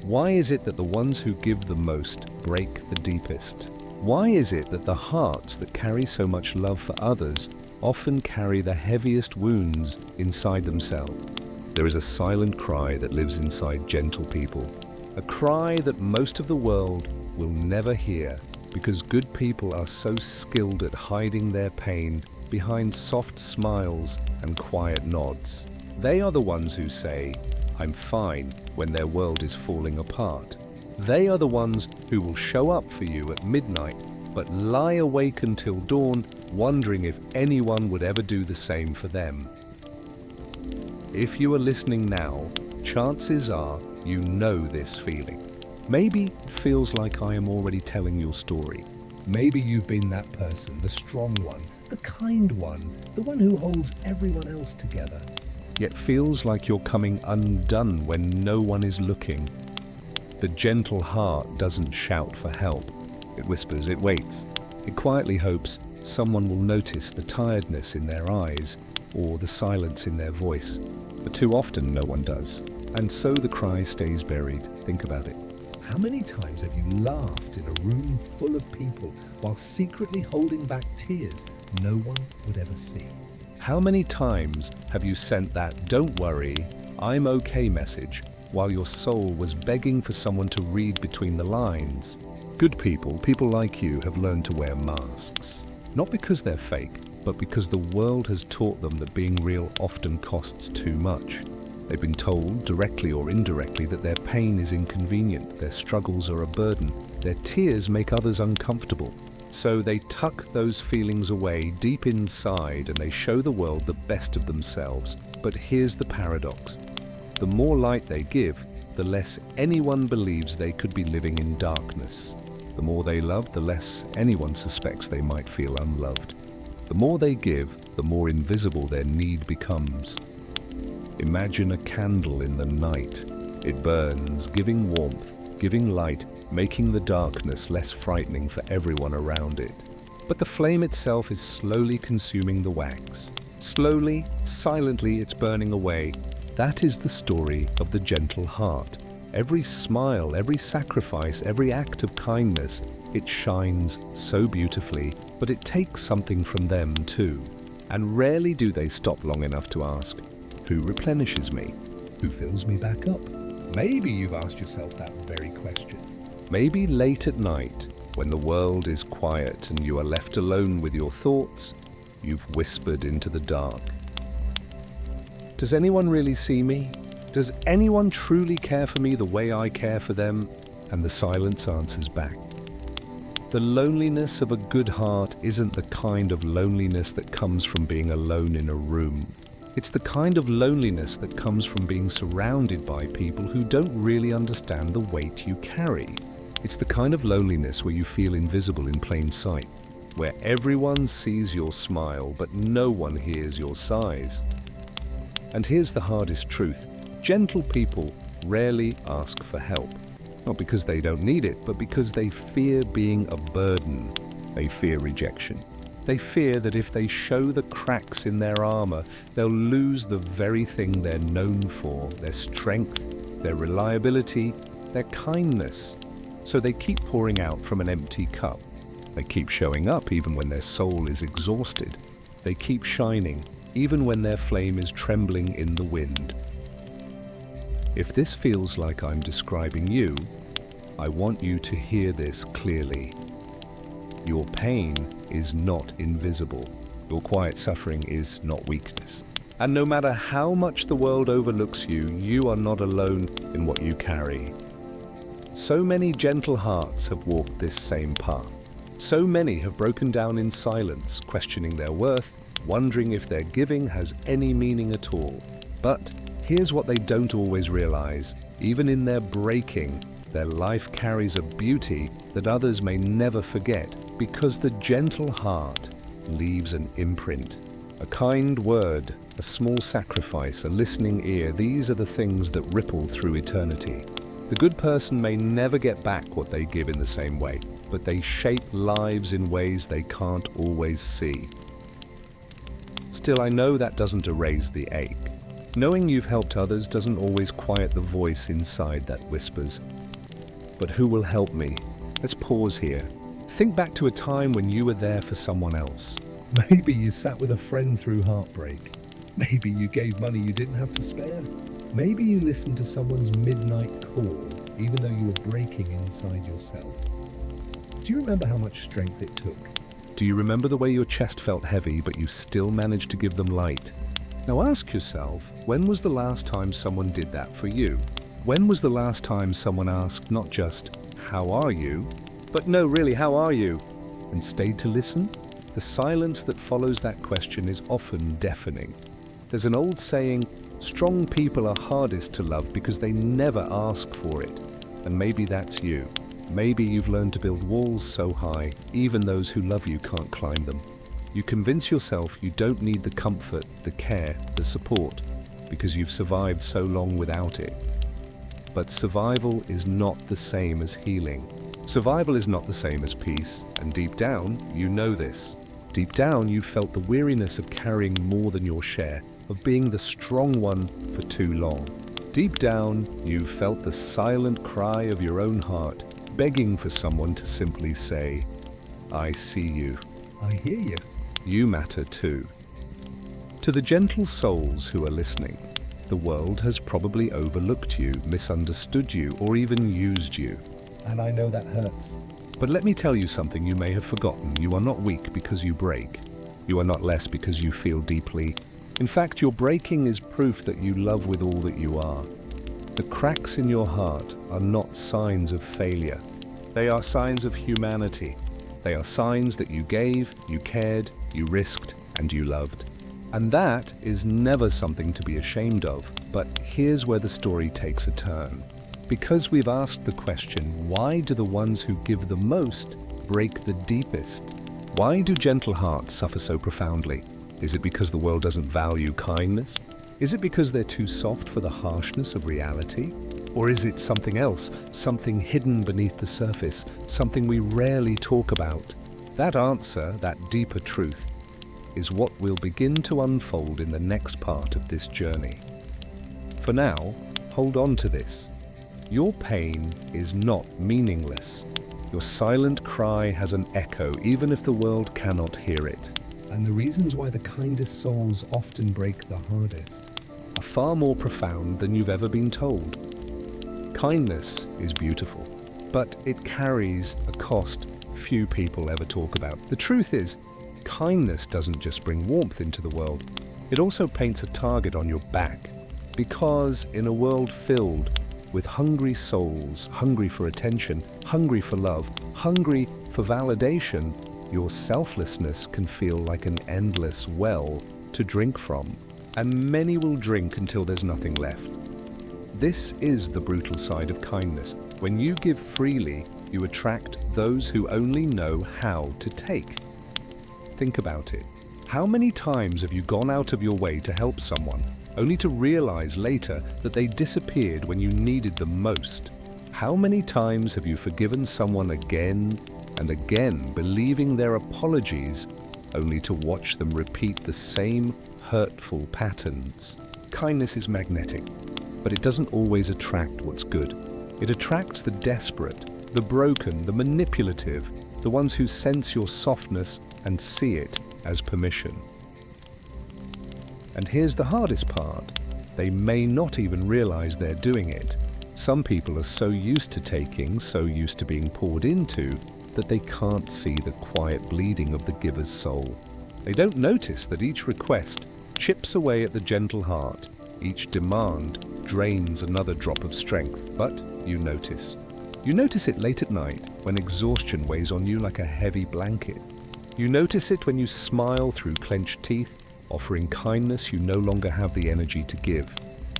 Why is it that the ones who give the most break the deepest? Why is it that the hearts that carry so much love for others often carry the heaviest wounds inside themselves? There is a silent cry that lives inside gentle people, a cry that most of the world will never hear because good people are so skilled at hiding their pain behind soft smiles and quiet nods. They are the ones who say, "I'm fine," when their world is falling apart. They are the ones who will show up for you at midnight, but lie awake until dawn, wondering if anyone would ever do the same for them. If you are listening now, chances are you know this feeling. Maybe it feels like I am already telling your story. Maybe you've been that person, the strong one, the kind one, the one who holds everyone else together, yet feels like you're coming undone when no one is looking. The gentle heart doesn't shout for help. It whispers, it waits. It quietly hopes someone will notice the tiredness in their eyes or the silence in their voice. But too often no one does. And so the cry stays buried. Think about it. How many times have you laughed in a room full of people while secretly holding back tears no one would ever see? How many times have you sent that "don't worry, I'm okay" message while your soul was begging for someone to read between the lines? Good people, people like you, have learned to wear masks. Not because they're fake, but because the world has taught them that being real often costs too much. They've been told, directly or indirectly, that their pain is inconvenient, their struggles are a burden, their tears make others uncomfortable. So they tuck those feelings away deep inside and they show the world the best of themselves. But here's the paradox. The more light they give, the less anyone believes they could be living in darkness. The more they love, the less anyone suspects they might feel unloved. The more they give, the more invisible their need becomes. Imagine a candle in the night. It burns, giving warmth, giving light, making the darkness less frightening for everyone around it. But the flame itself is slowly consuming the wax. Slowly, silently, it's burning away. That is the story of the gentle heart. Every smile, every sacrifice, every act of kindness, it shines so beautifully, but it takes something from them too. And rarely do they stop long enough to ask, who replenishes me? Who fills me back up? Maybe you've asked yourself that very question. Maybe late at night, when the world is quiet and you are left alone with your thoughts, you've whispered into the dark. Does anyone really see me? Does anyone truly care for me the way I care for them? And the silence answers back. The loneliness of a good heart isn't the kind of loneliness that comes from being alone in a room. It's the kind of loneliness that comes from being surrounded by people who don't really understand the weight you carry. It's the kind of loneliness where you feel invisible in plain sight, where everyone sees your smile but no one hears your sighs. And here's the hardest truth. Gentle people rarely ask for help. Not because they don't need it, but because they fear being a burden. They fear rejection. They fear that if they show the cracks in their armor, they'll lose the very thing they're known for, their strength, their reliability, their kindness. So they keep pouring out from an empty cup. They keep showing up even when their soul is exhausted. They keep shining even when their flame is trembling in the wind. If this feels like I'm describing you, I want you to hear this clearly. Your pain is not invisible. Your quiet suffering is not weakness. And no matter how much the world overlooks you, you are not alone in what you carry. So many gentle hearts have walked this same path. So many have broken down in silence, questioning their worth, wondering if their giving has any meaning at all. But here's what they don't always realize. Even in their breaking, their life carries a beauty that others may never forget, because the gentle heart leaves an imprint. A kind word, a small sacrifice, a listening ear, these are the things that ripple through eternity. The good person may never get back what they give in the same way, but they shape lives in ways they can't always see. Still, I know that doesn't erase the ache. Knowing you've helped others doesn't always quiet the voice inside that whispers, "But who will help me?" Let's pause here. Think back to a time when you were there for someone else. Maybe you sat with a friend through heartbreak. Maybe you gave money you didn't have to spare. Maybe you listened to someone's midnight call, even though you were breaking inside yourself. Do you remember how much strength it took? Do you remember the way your chest felt heavy, but you still managed to give them light? Now ask yourself, when was the last time someone did that for you? When was the last time someone asked not just, "How are you?" but "No, really, how are you?" and stayed to listen? The silence that follows that question is often deafening. There's an old saying, strong people are hardest to love because they never ask for it. And maybe that's you. Maybe you've learned to build walls so high, even those who love you can't climb them. You convince yourself you don't need the comfort, the care, the support, because you've survived so long without it. But survival is not the same as healing. Survival is not the same as peace, and deep down, you know this. Deep down, you've felt the weariness of carrying more than your share, of being the strong one for too long. Deep down, you've felt the silent cry of your own heart, begging for someone to simply say, "I see you. I hear you. You matter too." To the gentle souls who are listening, the world has probably overlooked you, misunderstood you, or even used you. And I know that hurts. But let me tell you something you may have forgotten. You are not weak because you break. You are not less because you feel deeply. In fact, your breaking is proof that you love with all that you are. The cracks in your heart are not signs of failure. They are signs of humanity. They are signs that you gave, you cared, you risked, and you loved. And that is never something to be ashamed of. But here's where the story takes a turn. Because we've asked the question, why do the ones who give the most break the deepest? Why do gentle hearts suffer so profoundly? Is it because the world doesn't value kindness? Is it because they're too soft for the harshness of reality? Or is it something else, something hidden beneath the surface, something we rarely talk about? That answer, that deeper truth, is what we'll begin to unfold in the next part of this journey. For now, hold on to this. Your pain is not meaningless. Your silent cry has an echo, even if the world cannot hear it. And the reasons why the kindest souls often break the hardest are far more profound than you've ever been told. Kindness is beautiful, but it carries a cost few people ever talk about. The truth is, kindness doesn't just bring warmth into the world, it also paints a target on your back. Because in a world filled with hungry souls, hungry for attention, hungry for love, hungry for validation, your selflessness can feel like an endless well to drink from, and many will drink until there's nothing left. This is the brutal side of kindness. When you give freely, you attract those who only know how to take. Think about it. How many times have you gone out of your way to help someone, only to realize later that they disappeared when you needed them most? How many times have you forgiven someone again and again, believing their apologies, only to watch them repeat the same hurtful patterns? Kindness is magnetic, but it doesn't always attract what's good. It attracts the desperate, the broken, the manipulative, the ones who sense your softness and see it as permission. And here's the hardest part. They may not even realize they're doing it. Some people are so used to taking, so used to being poured into, that they can't see the quiet bleeding of the giver's soul. They don't notice that each request chips away at the gentle heart. Each demand drains another drop of strength, but you notice. You notice it late at night when exhaustion weighs on you like a heavy blanket. You notice it when you smile through clenched teeth, offering kindness you no longer have the energy to give.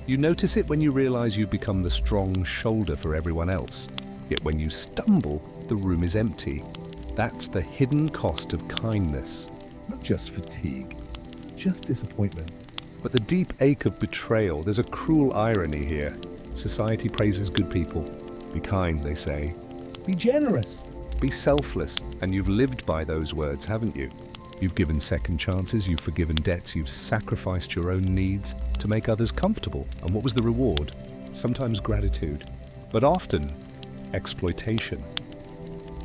You notice it when you realize you've become the strong shoulder for everyone else. Yet when you stumble, the room is empty. That's the hidden cost of kindness. Not just fatigue, just disappointment. But the deep ache of betrayal, there's a cruel irony here. Society praises good people. Be kind, they say. Be generous. Be selfless. And you've lived by those words, haven't you? You've given second chances, you've forgiven debts, you've sacrificed your own needs to make others comfortable. And what was the reward? Sometimes gratitude, but often exploitation.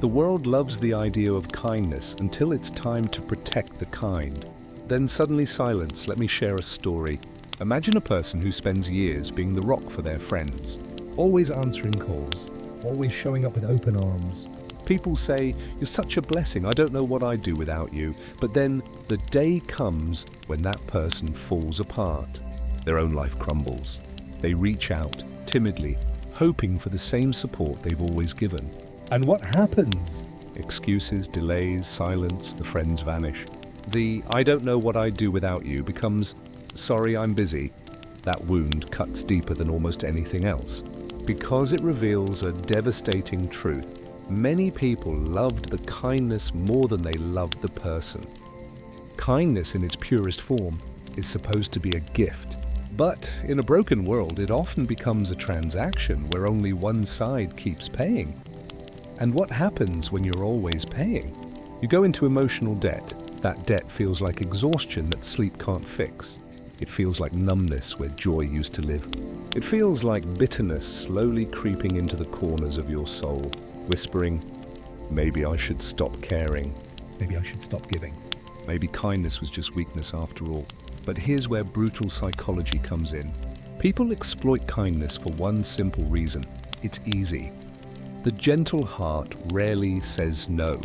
The world loves the idea of kindness until it's time to protect the kind. Then suddenly silence. Let me share a story. Imagine a person who spends years being the rock for their friends, always answering calls, always showing up with open arms. People say, "You're such a blessing, I don't know what I'd do without you." But then the day comes when that person falls apart. Their own life crumbles. They reach out, timidly, hoping for the same support they've always given. And what happens? Excuses, delays, silence, the friends vanish. The "I don't know what I'd do without you" becomes "Sorry, I'm busy." That wound cuts deeper than almost anything else, because it reveals a devastating truth. Many people loved the kindness more than they loved the person. Kindness in its purest form is supposed to be a gift. But in a broken world, it often becomes a transaction where only one side keeps paying. And what happens when you're always paying? You go into emotional debt. That debt feels like exhaustion that sleep can't fix. It feels like numbness where joy used to live. It feels like bitterness slowly creeping into the corners of your soul, whispering, "Maybe I should stop caring. Maybe I should stop giving. Maybe kindness was just weakness after all." But here's where brutal psychology comes in. People exploit kindness for one simple reason. It's easy. The gentle heart rarely says no.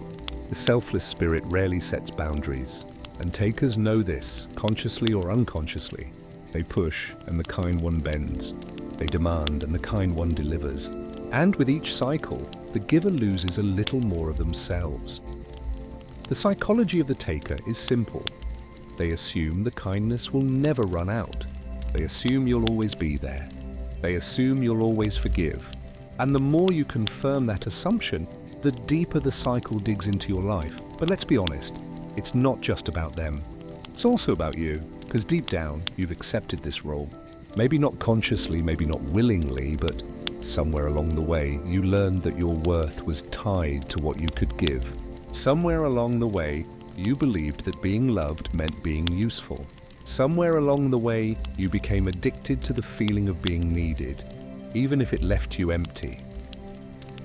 The selfless spirit rarely sets boundaries. And takers know this, consciously or unconsciously. They push, and the kind one bends. They demand, and the kind one delivers. And with each cycle, the giver loses a little more of themselves. The psychology of the taker is simple. They assume the kindness will never run out. They assume you'll always be there. They assume you'll always forgive. And the more you confirm that assumption, the deeper the cycle digs into your life. But let's be honest, it's not just about them. It's also about you, because deep down, you've accepted this role. Maybe not consciously, maybe not willingly, but somewhere along the way, you learned that your worth was tied to what you could give. Somewhere along the way, you believed that being loved meant being useful. Somewhere along the way, you became addicted to the feeling of being needed, even if it left you empty.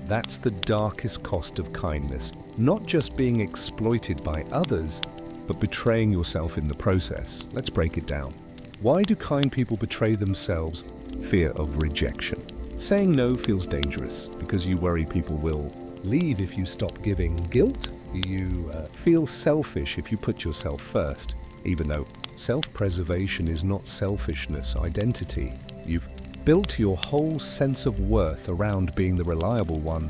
That's the darkest cost of kindness, not just being exploited by others, but betraying yourself in the process. Let's break it down. Why do kind people betray themselves? Fear of rejection. Saying no feels dangerous because you worry people will leave if you stop giving. Guilt? You feel selfish if you put yourself first, even though self-preservation is not selfishness, identity. You've built your whole sense of worth around being the reliable one,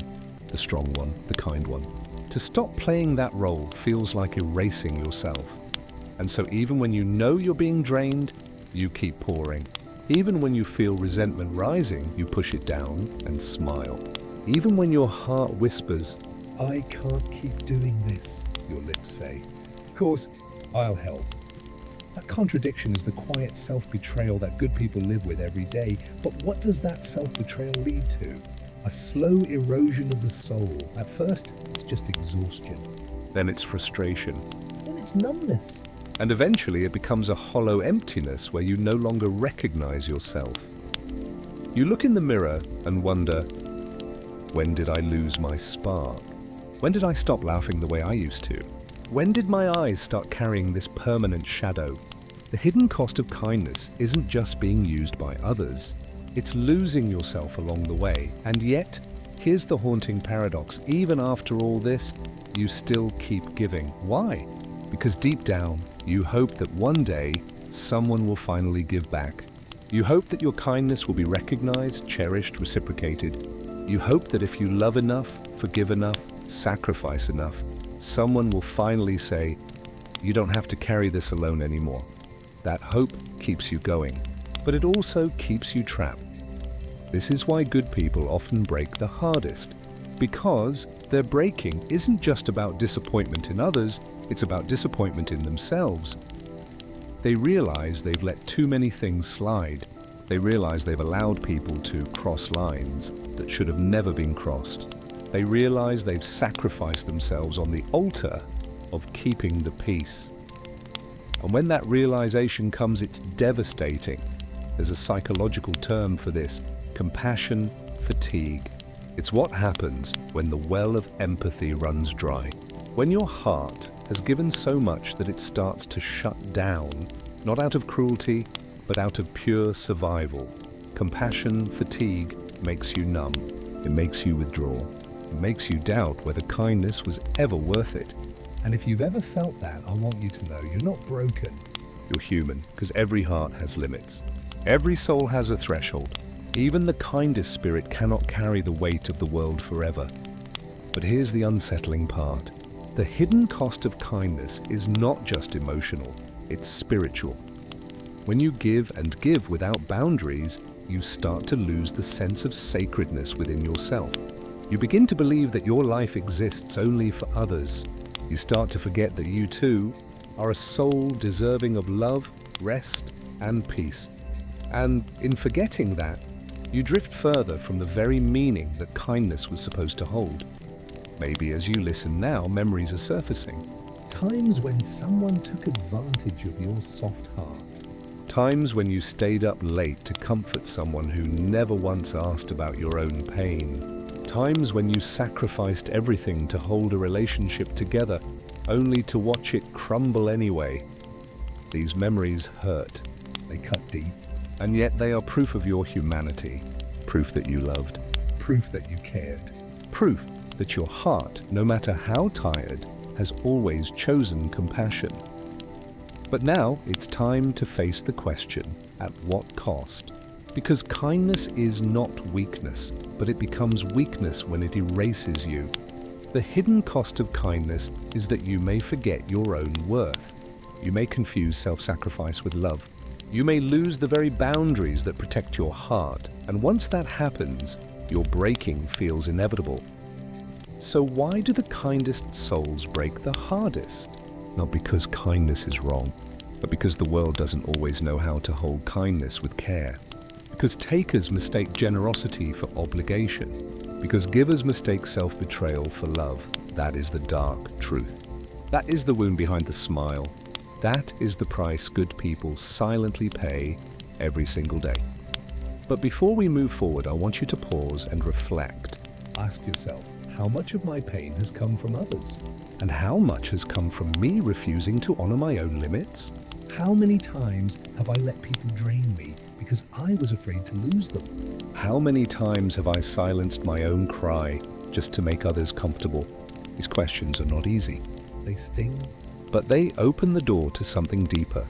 the strong one, the kind one. To stop playing that role feels like erasing yourself. And so even when you know you're being drained, you keep pouring. Even when you feel resentment rising, you push it down and smile. Even when your heart whispers, "I can't keep doing this," your lips say, "Of course, I'll help." That contradiction is the quiet self-betrayal that good people live with every day. But what does that self-betrayal lead to? A slow erosion of the soul. At first, it's just exhaustion. Then it's frustration. Then it's numbness. And eventually it becomes a hollow emptiness where you no longer recognize yourself. You look in the mirror and wonder, when did I lose my spark? When did I stop laughing the way I used to? When did my eyes start carrying this permanent shadow? The hidden cost of kindness isn't just being used by others. It's losing yourself along the way. And yet, here's the haunting paradox. Even after all this, you still keep giving. Why? Because deep down, you hope that one day, someone will finally give back. You hope that your kindness will be recognized, cherished, reciprocated. You hope that if you love enough, forgive enough, sacrifice enough, someone will finally say, "You don't have to carry this alone anymore." That hope keeps you going, but it also keeps you trapped. This is why good people often break the hardest, because their breaking isn't just about disappointment in others, it's about disappointment in themselves. They realize they've let too many things slide. They realize they've allowed people to cross lines that should have never been crossed. They realize they've sacrificed themselves on the altar of keeping the peace. And when that realization comes, it's devastating. There's a psychological term for this: compassion fatigue. It's what happens when the well of empathy runs dry. When your heart has given so much that it starts to shut down, not out of cruelty, but out of pure survival. Compassion fatigue makes you numb. It makes you withdraw. It makes you doubt whether kindness was ever worth it. And if you've ever felt that, I want you to know you're not broken. You're human, because every heart has limits. Every soul has a threshold. Even the kindest spirit cannot carry the weight of the world forever. But here's the unsettling part. The hidden cost of kindness is not just emotional, it's spiritual. When you give and give without boundaries, you start to lose the sense of sacredness within yourself. You begin to believe that your life exists only for others. You start to forget that you too are a soul deserving of love, rest, and peace. And in forgetting that, you drift further from the very meaning that kindness was supposed to hold. Maybe as you listen now, memories are surfacing. Times when someone took advantage of your soft heart. Times when you stayed up late to comfort someone who never once asked about your own pain. Times when you sacrificed everything to hold a relationship together, only to watch it crumble anyway. These memories hurt. They cut deep. And yet they are proof of your humanity. Proof that you loved. Proof that you cared. Proof that your heart, no matter how tired, has always chosen compassion. But now it's time to face the question, at what cost? Because kindness is not weakness, but it becomes weakness when it erases you. The hidden cost of kindness is that you may forget your own worth. You may confuse self-sacrifice with love. You may lose the very boundaries that protect your heart, and once that happens, your breaking feels inevitable. So why do the kindest souls break the hardest? Not because kindness is wrong, but because the world doesn't always know how to hold kindness with care. Because takers mistake generosity for obligation. Because givers mistake self-betrayal for love. That is the dark truth. That is the wound behind the smile. That is the price good people silently pay every single day. But before we move forward, I want you to pause and reflect. Ask yourself, how much of my pain has come from others? And how much has come from me refusing to honor my own limits? How many times have I let people drain me because I was afraid to lose them? How many times have I silenced my own cry just to make others comfortable? These questions are not easy. They sting, but they open the door to something deeper.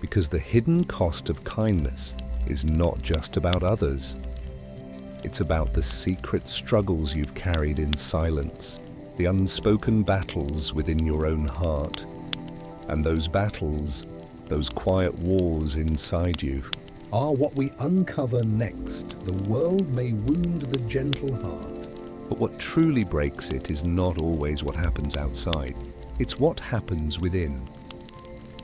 Because the hidden cost of kindness is not just about others. It's about the secret struggles you've carried in silence, the unspoken battles within your own heart. And those battles, those quiet wars inside you, are what we uncover next. The world may wound the gentle heart, but what truly breaks it is not always what happens outside. It's what happens within.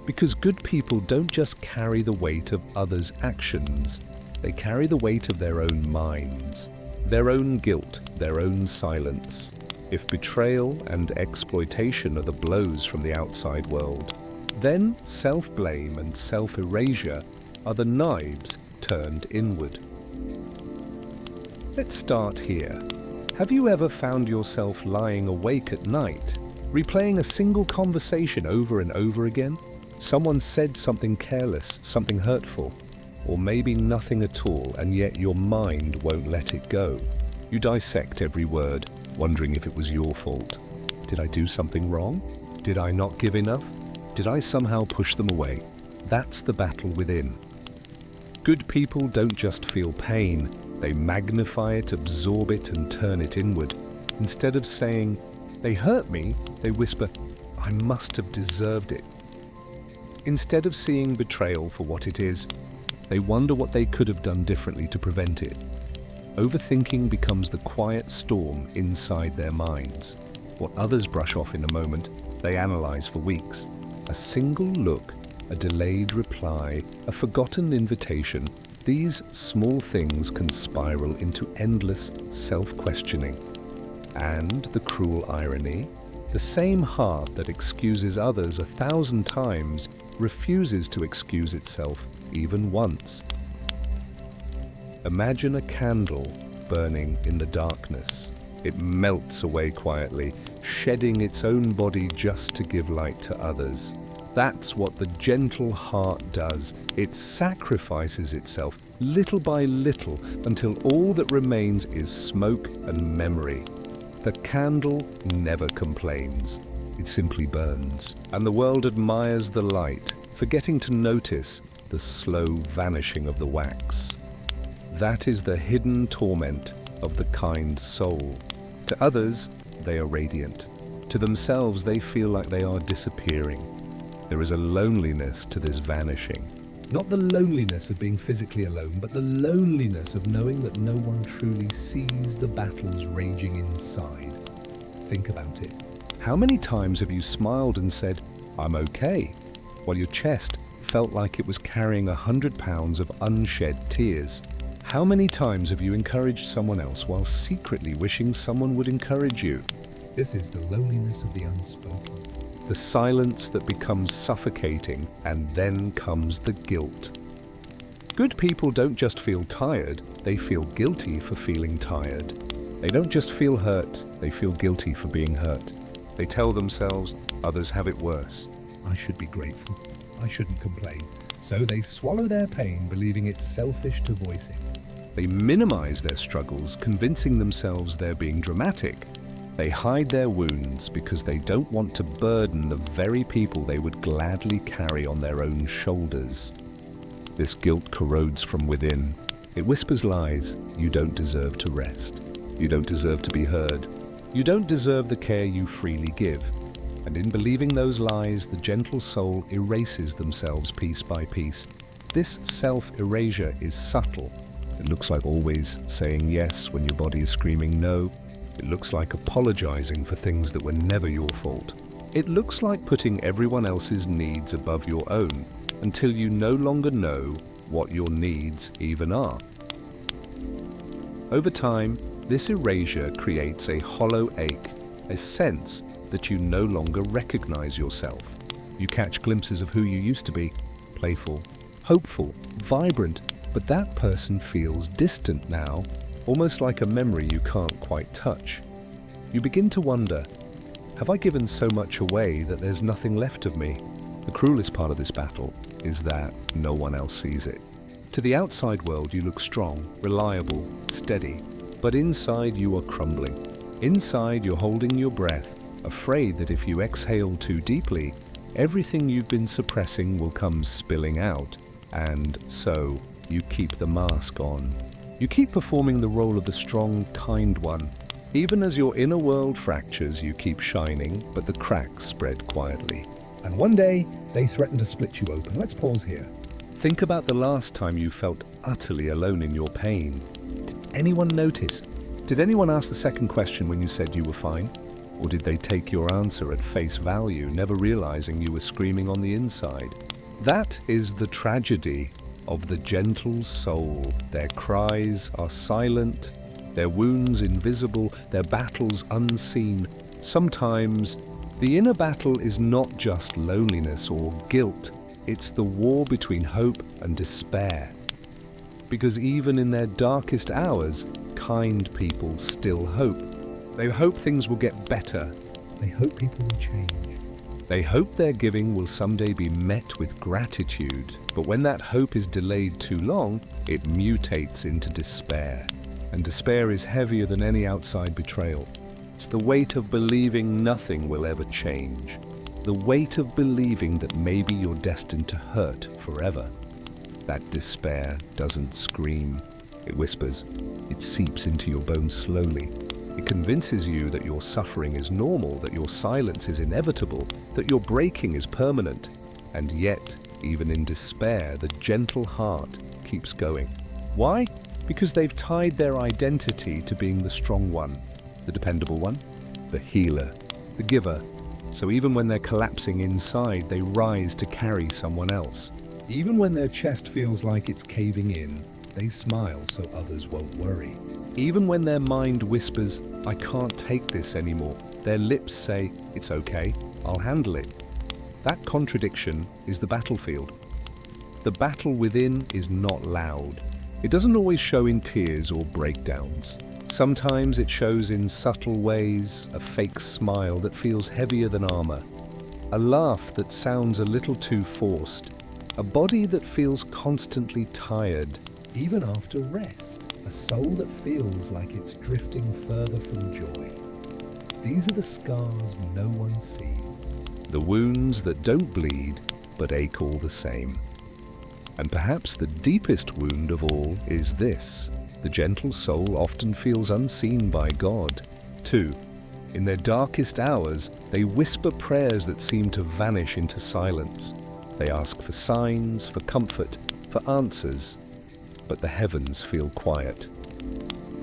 Because good people don't just carry the weight of others' actions, they carry the weight of their own minds, their own guilt, their own silence. If betrayal and exploitation are the blows from the outside world, then self-blame and self-erasure are the knives turned inward. Let's start here. Have you ever found yourself lying awake at night, replaying a single conversation over and over again? Someone said something careless, something hurtful, or maybe nothing at all, and yet your mind won't let it go. You dissect every word, wondering if it was your fault. Did I do something wrong? Did I not give enough? Did I somehow push them away? That's the battle within. Good people don't just feel pain, they magnify it, absorb it, and turn it inward. Instead of saying, "They hurt me," they whisper, "I must have deserved it." Instead of seeing betrayal for what it is, they wonder what they could have done differently to prevent it. Overthinking becomes the quiet storm inside their minds. What others brush off in a moment, they analyze for weeks. A single look, a delayed reply, a forgotten invitation, these small things can spiral into endless self-questioning. And the cruel irony, The same heart that excuses others 1,000 times refuses to excuse itself even once. Imagine a candle burning in the darkness. It melts away quietly, shedding its own body just to give light to others. That's what the gentle heart does. It sacrifices itself little by little until all that remains is smoke and memory. The candle never complains. It simply burns, and the world admires the light, forgetting to notice the slow vanishing of the wax. That is the hidden torment of the kind soul. To others, they are radiant. To themselves, they feel like they are disappearing. There is a loneliness to this vanishing. Not the loneliness of being physically alone, but the loneliness of knowing that no one truly sees the battles raging inside. Think about it. How many times have you smiled and said, "I'm okay," while your chest felt like it was carrying 100 pounds of unshed tears? How many times have you encouraged someone else while secretly wishing someone would encourage you? This is the loneliness of the unspoken. The silence that becomes suffocating, and then comes the guilt. Good people don't just feel tired, they feel guilty for feeling tired. They don't just feel hurt, they feel guilty for being hurt. They tell themselves, others have it worse. I should be grateful. I shouldn't complain. So they swallow their pain, believing it's selfish to voice it. They minimize their struggles, convincing themselves they're being dramatic. They hide their wounds because they don't want to burden the very people they would gladly carry on their own shoulders. This guilt corrodes from within. It whispers lies. You don't deserve to rest. You don't deserve to be heard. You don't deserve the care you freely give. And in believing those lies, the gentle soul erases themselves piece by piece. This self-erasure is subtle. It looks like always saying yes when your body is screaming no. It looks like apologizing for things that were never your fault. It looks like putting everyone else's needs above your own until you no longer know what your needs even are. Over time, this erasure creates a hollow ache, a sense that you no longer recognize yourself. You catch glimpses of who you used to be, playful, hopeful, vibrant, but that person feels distant now, almost like a memory you can't quite touch. You begin to wonder, have I given so much away that there's nothing left of me? The cruelest part of this battle is that no one else sees it. To the outside world, you look strong, reliable, steady, but inside you are crumbling. Inside you're holding your breath, afraid that if you exhale too deeply, everything you've been suppressing will come spilling out, and so you keep the mask on. You keep performing the role of the strong, kind one. Even as your inner world fractures, you keep shining, but the cracks spread quietly. And one day, they threaten to split you open. Let's pause here. Think about the last time you felt utterly alone in your pain. Did anyone notice? Did anyone ask the second question when you said you were fine? Or did they take your answer at face value, never realizing you were screaming on the inside? That is the tragedy of the gentle soul. Their cries are silent, their wounds invisible, their battles unseen. Sometimes the inner battle is not just loneliness or guilt, it's the war between hope and despair. Because even in their darkest hours, kind people still hope. They hope things will get better. They hope people will change. They hope their giving will someday be met with gratitude, but when that hope is delayed too long, it mutates into despair. And despair is heavier than any outside betrayal. It's the weight of believing nothing will ever change. The weight of believing that maybe you're destined to hurt forever. That despair doesn't scream. It whispers. It seeps into your bones slowly. It convinces you that your suffering is normal, that your silence is inevitable, that your breaking is permanent. And yet, even in despair, the gentle heart keeps going. Why? Because they've tied their identity to being the strong one, the dependable one, the healer, the giver. So even when they're collapsing inside, they rise to carry someone else. Even when their chest feels like it's caving in, they smile so others won't worry. Even when their mind whispers, "I can't take this anymore," Their lips say, "It's okay, I'll handle it." That contradiction is the battlefield. The battle within is not loud. It doesn't always show in tears or breakdowns. Sometimes it shows in subtle ways, a fake smile that feels heavier than armor, a laugh that sounds a little too forced, a body that feels constantly tired, even after rest, a soul that feels like it's drifting further from joy. These are the scars no one sees. The wounds that don't bleed, but ache all the same. And perhaps the deepest wound of all is this: the gentle soul often feels unseen by God. 2. In their darkest hours, they whisper prayers that seem to vanish into silence. They ask for signs, for comfort, for answers, but the heavens feel quiet.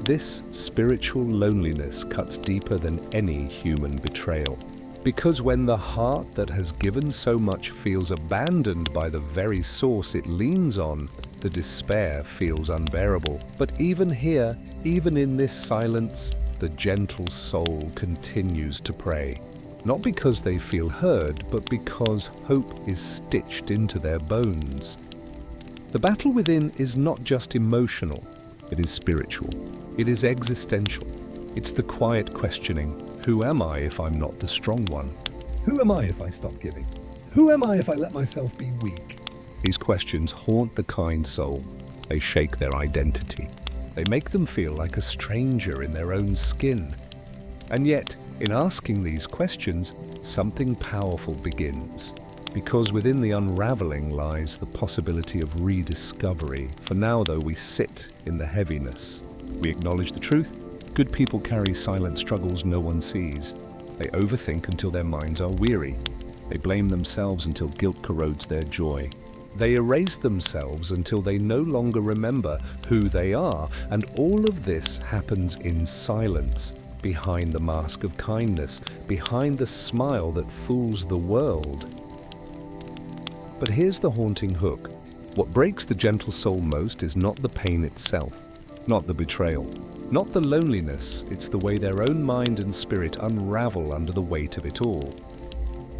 This spiritual loneliness cuts deeper than any human betrayal. Because when the heart that has given so much feels abandoned by the very source it leans on, the despair feels unbearable. But even here, even in this silence, the gentle soul continues to pray. Not because they feel heard, but because hope is stitched into their bones. The battle within is not just emotional, it is spiritual. It is existential. It's the quiet questioning: who am I if I'm not the strong one? Who am I if I stop giving? Who am I if I let myself be weak? These questions haunt the kind soul. They shake their identity. They make them feel like a stranger in their own skin. And yet, in asking these questions, something powerful begins. Because within the unraveling lies the possibility of rediscovery. For now, though, we sit in the heaviness. We acknowledge the truth. Good people carry silent struggles no one sees. They overthink until their minds are weary. They blame themselves until guilt corrodes their joy. They erase themselves until they no longer remember who they are. And all of this happens in silence, behind the mask of kindness, behind the smile that fools the world. But here's the haunting hook. What breaks the gentle soul most is not the pain itself, not the betrayal, not the loneliness. It's the way their own mind and spirit unravel under the weight of it all.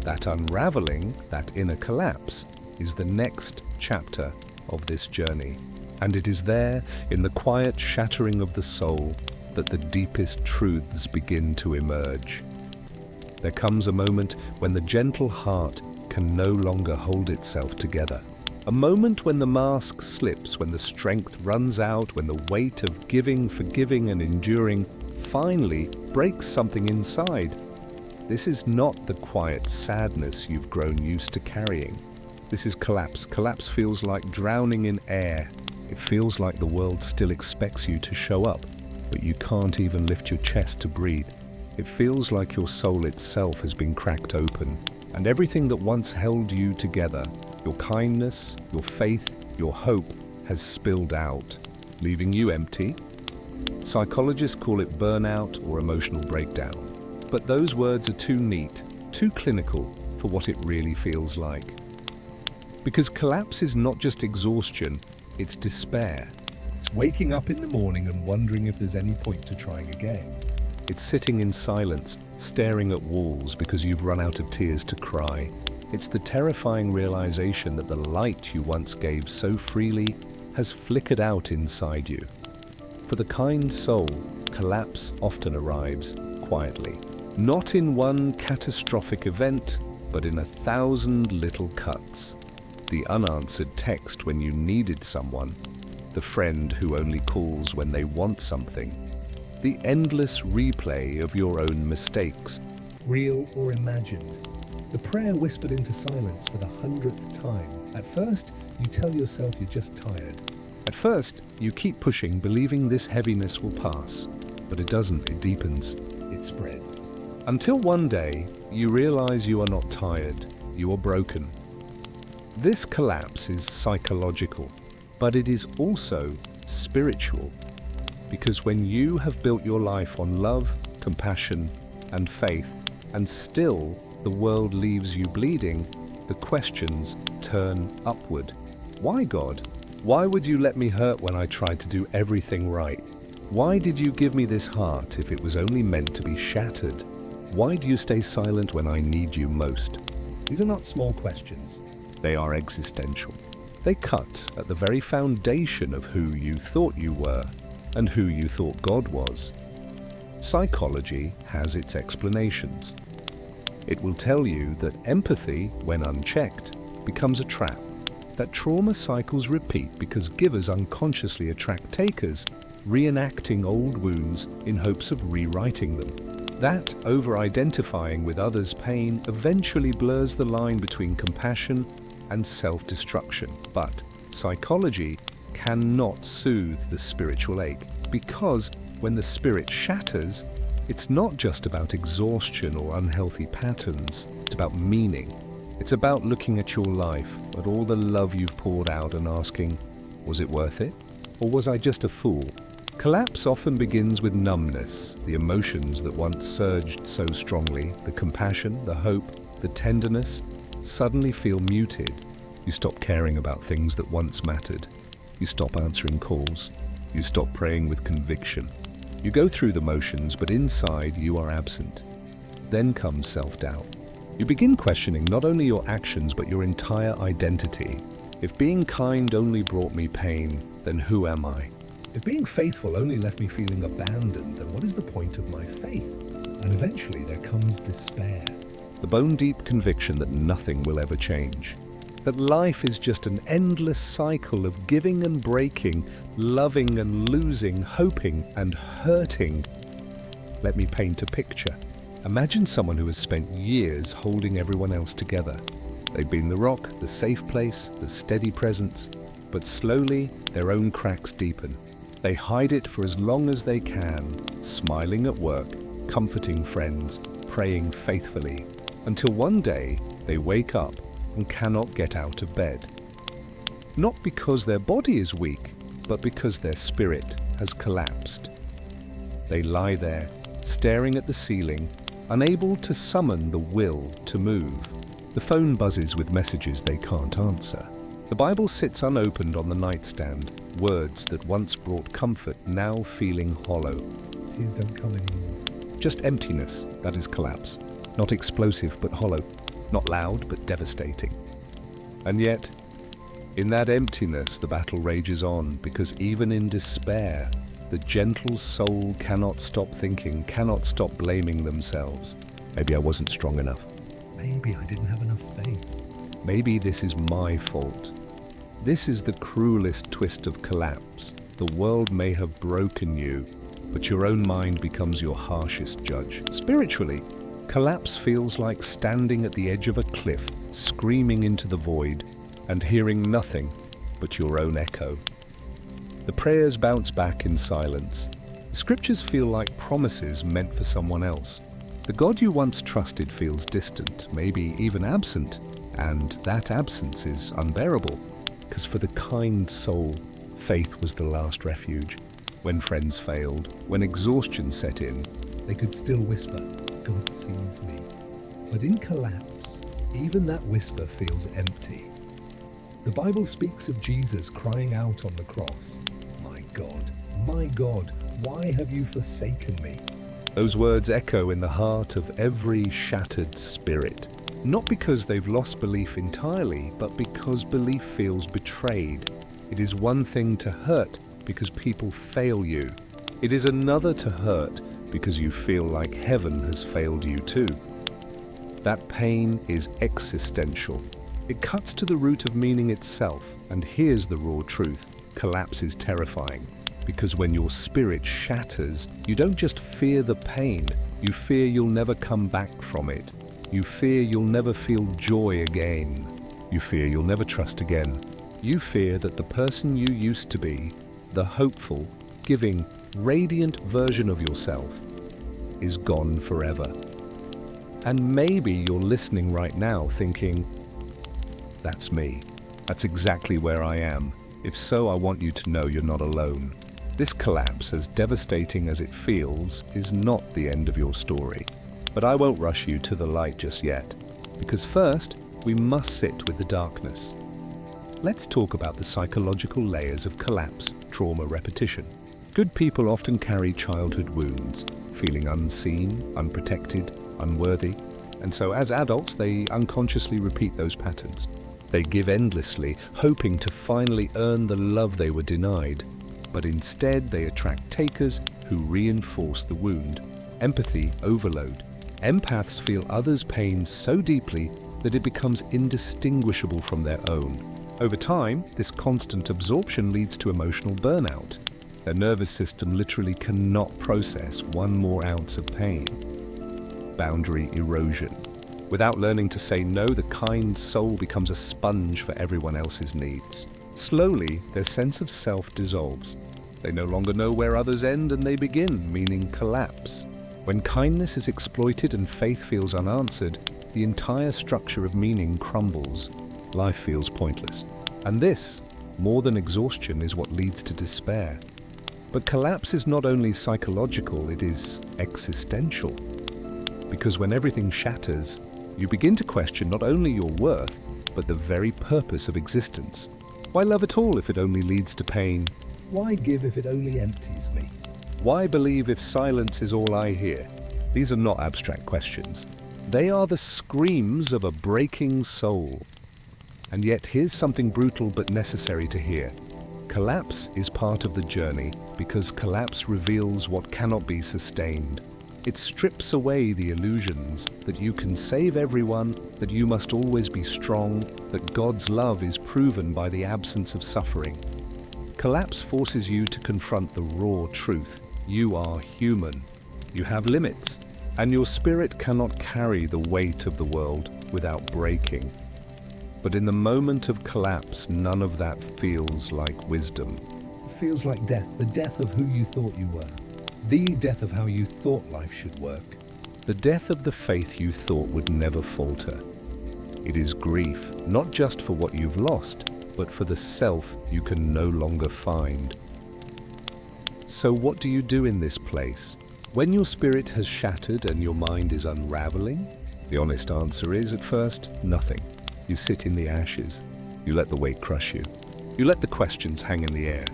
That unraveling, that inner collapse, is the next chapter of this journey. And it is there, in the quiet shattering of the soul, that the deepest truths begin to emerge. There comes a moment when the gentle heart can no longer hold itself together. A moment when the mask slips, when the strength runs out, when the weight of giving, forgiving, and enduring finally breaks something inside. This is not the quiet sadness you've grown used to carrying. This is collapse. Collapse feels like drowning in air. It feels like the world still expects you to show up, but you can't even lift your chest to breathe. It feels like your soul itself has been cracked open, and everything that once held you together, your kindness, your faith, your hope, has spilled out, leaving you empty. Psychologists call it burnout or emotional breakdown. But those words are too neat, too clinical for what it really feels like. Because collapse is not just exhaustion, it's despair. It's waking up in the morning and wondering if there's any point to trying again. It's sitting in silence, staring at walls because you've run out of tears to cry. It's the terrifying realization that the light you once gave so freely has flickered out inside you. For the kind soul, collapse often arrives quietly. Not in one catastrophic event, but in 1,000 little cuts. The unanswered text when you needed someone, the friend who only calls when they want something, the endless replay of your own mistakes, real or imagined, the prayer whispered into silence for the 100th time. At first, you tell yourself you're just tired. At first, you keep pushing, believing this heaviness will pass, but it doesn't, it deepens, it spreads. Until one day, you realize you are not tired, you are broken. This collapse is psychological, but it is also spiritual. Because when you have built your life on love, compassion, and faith, and still the world leaves you bleeding, the questions turn upward. Why, God? Why would you let me hurt when I tried to do everything right? Why did you give me this heart if it was only meant to be shattered? Why do you stay silent when I need you most? These are not small questions. They are existential. They cut at the very foundation of who you thought you were and who you thought God was. Psychology has its explanations. It will tell you that empathy, when unchecked, becomes a trap, that trauma cycles repeat because givers unconsciously attract takers, reenacting old wounds in hopes of rewriting them. That over-identifying with others' pain eventually blurs the line between compassion and self-destruction. But psychology cannot soothe the spiritual ache, because when the spirit shatters, it's not just about exhaustion or unhealthy patterns, it's about meaning. It's about looking at your life, at all the love you've poured out and asking, was it worth it? Or was I just a fool? Collapse often begins with numbness, the emotions that once surged so strongly, the compassion, the hope, the tenderness, suddenly feel muted. You stop caring about things that once mattered. You stop answering calls. You stop praying with conviction. You go through the motions, but inside you are absent. Then comes self-doubt. You begin questioning not only your actions, but your entire identity. If being kind only brought me pain, then who am I? If being faithful only left me feeling abandoned, then what is the point of my faith? And eventually there comes despair. The bone-deep conviction that nothing will ever change. That life is just an endless cycle of giving and breaking, loving and losing, hoping and hurting. Let me paint a picture. Imagine someone who has spent years holding everyone else together. They've been the rock, the safe place, the steady presence, but slowly their own cracks deepen. They hide it for as long as they can, smiling at work, comforting friends, praying faithfully, until one day they wake up and cannot get out of bed. Not because their body is weak, but because their spirit has collapsed. They lie there, staring at the ceiling, unable to summon the will to move. The phone buzzes with messages they can't answer. The Bible sits unopened on the nightstand, words that once brought comfort now feeling hollow. Tears don't come anymore. Just emptiness, that is collapse. Not explosive but hollow, not loud but devastating. And yet, in that emptiness the battle rages on, because even in despair, the gentle soul cannot stop thinking, cannot stop blaming themselves. Maybe I wasn't strong enough. Maybe I didn't have enough faith. Maybe this is my fault. This is the cruelest twist of collapse. The world may have broken you, but your own mind becomes your harshest judge. Spiritually, collapse feels like standing at the edge of a cliff, screaming into the void, and hearing nothing but your own echo. The prayers bounce back in silence. The scriptures feel like promises meant for someone else. The God you once trusted feels distant, maybe even absent, and that absence is unbearable. Because for the kind soul, faith was the last refuge. When friends failed, when exhaustion set in, They could still whisper, God sees me. But in collapse, even that whisper feels empty. The Bible speaks of Jesus crying out on the cross, my God, why have you forsaken me? those words echo in the heart of every shattered spirit. Not because they've lost belief entirely, but because belief feels betrayed. It is one thing to hurt because people fail you. It is another to hurt because you feel like heaven has failed you too. That pain is existential. It cuts to the root of meaning itself, and here's the raw truth. Collapse is terrifying, because when your spirit shatters, you don't just fear the pain, you fear you'll never come back from it. You fear you'll never feel joy again. You fear you'll never trust again. You fear that the person you used to be, the hopeful, giving, radiant version of yourself, is gone forever. And maybe you're listening right now thinking, that's me. That's exactly where I am. If so, I want you to know you're not alone. This collapse, as devastating as it feels, is not the end of your story. But I won't rush you to the light just yet, because first, we must sit with the darkness. Let's talk about the psychological layers of collapse, trauma repetition. Good people often carry childhood wounds, feeling unseen, unprotected, unworthy. And so as adults, they unconsciously repeat those patterns. They give endlessly, hoping to finally earn the love they were denied. But instead, they attract takers who reinforce the wound. Empathy overload. Empaths feel others' pain so deeply that it becomes indistinguishable from their own. Over time, this constant absorption leads to emotional burnout. Their nervous system literally cannot process one more ounce of pain. Boundary erosion. Without learning to say no, the kind soul becomes a sponge for everyone else's needs. Slowly, their sense of self dissolves. They no longer know where others end and they begin, meaning collapse. When kindness is exploited and faith feels unanswered, the entire structure of meaning crumbles. Life feels pointless. And this, more than exhaustion, is what leads to despair. But collapse is not only psychological, it is existential. Because when everything shatters, you begin to question not only your worth, but the very purpose of existence. Why love at all if it only leads to pain? Why give if it only empties me? Why believe if silence is all I hear? These are not abstract questions. They are the screams of a breaking soul. And yet here's something brutal but necessary to hear. Collapse is part of the journey because collapse reveals what cannot be sustained. It strips away the illusions that you can save everyone, that you must always be strong, that God's love is proven by the absence of suffering. Collapse forces you to confront the raw truth. You are human. You have limits, and your spirit cannot carry the weight of the world without breaking. But in the moment of collapse, none of that feels like wisdom. It feels like death, the death of who you thought you were. The death of how you thought life should work. The death of the faith you thought would never falter. It is grief, not just for what you've lost, but for the self you can no longer find. So what do you do in this place? When your spirit has shattered and your mind is unraveling? The honest answer is, at first, nothing. You sit in the ashes. You let the weight crush you. You let the questions hang in the air.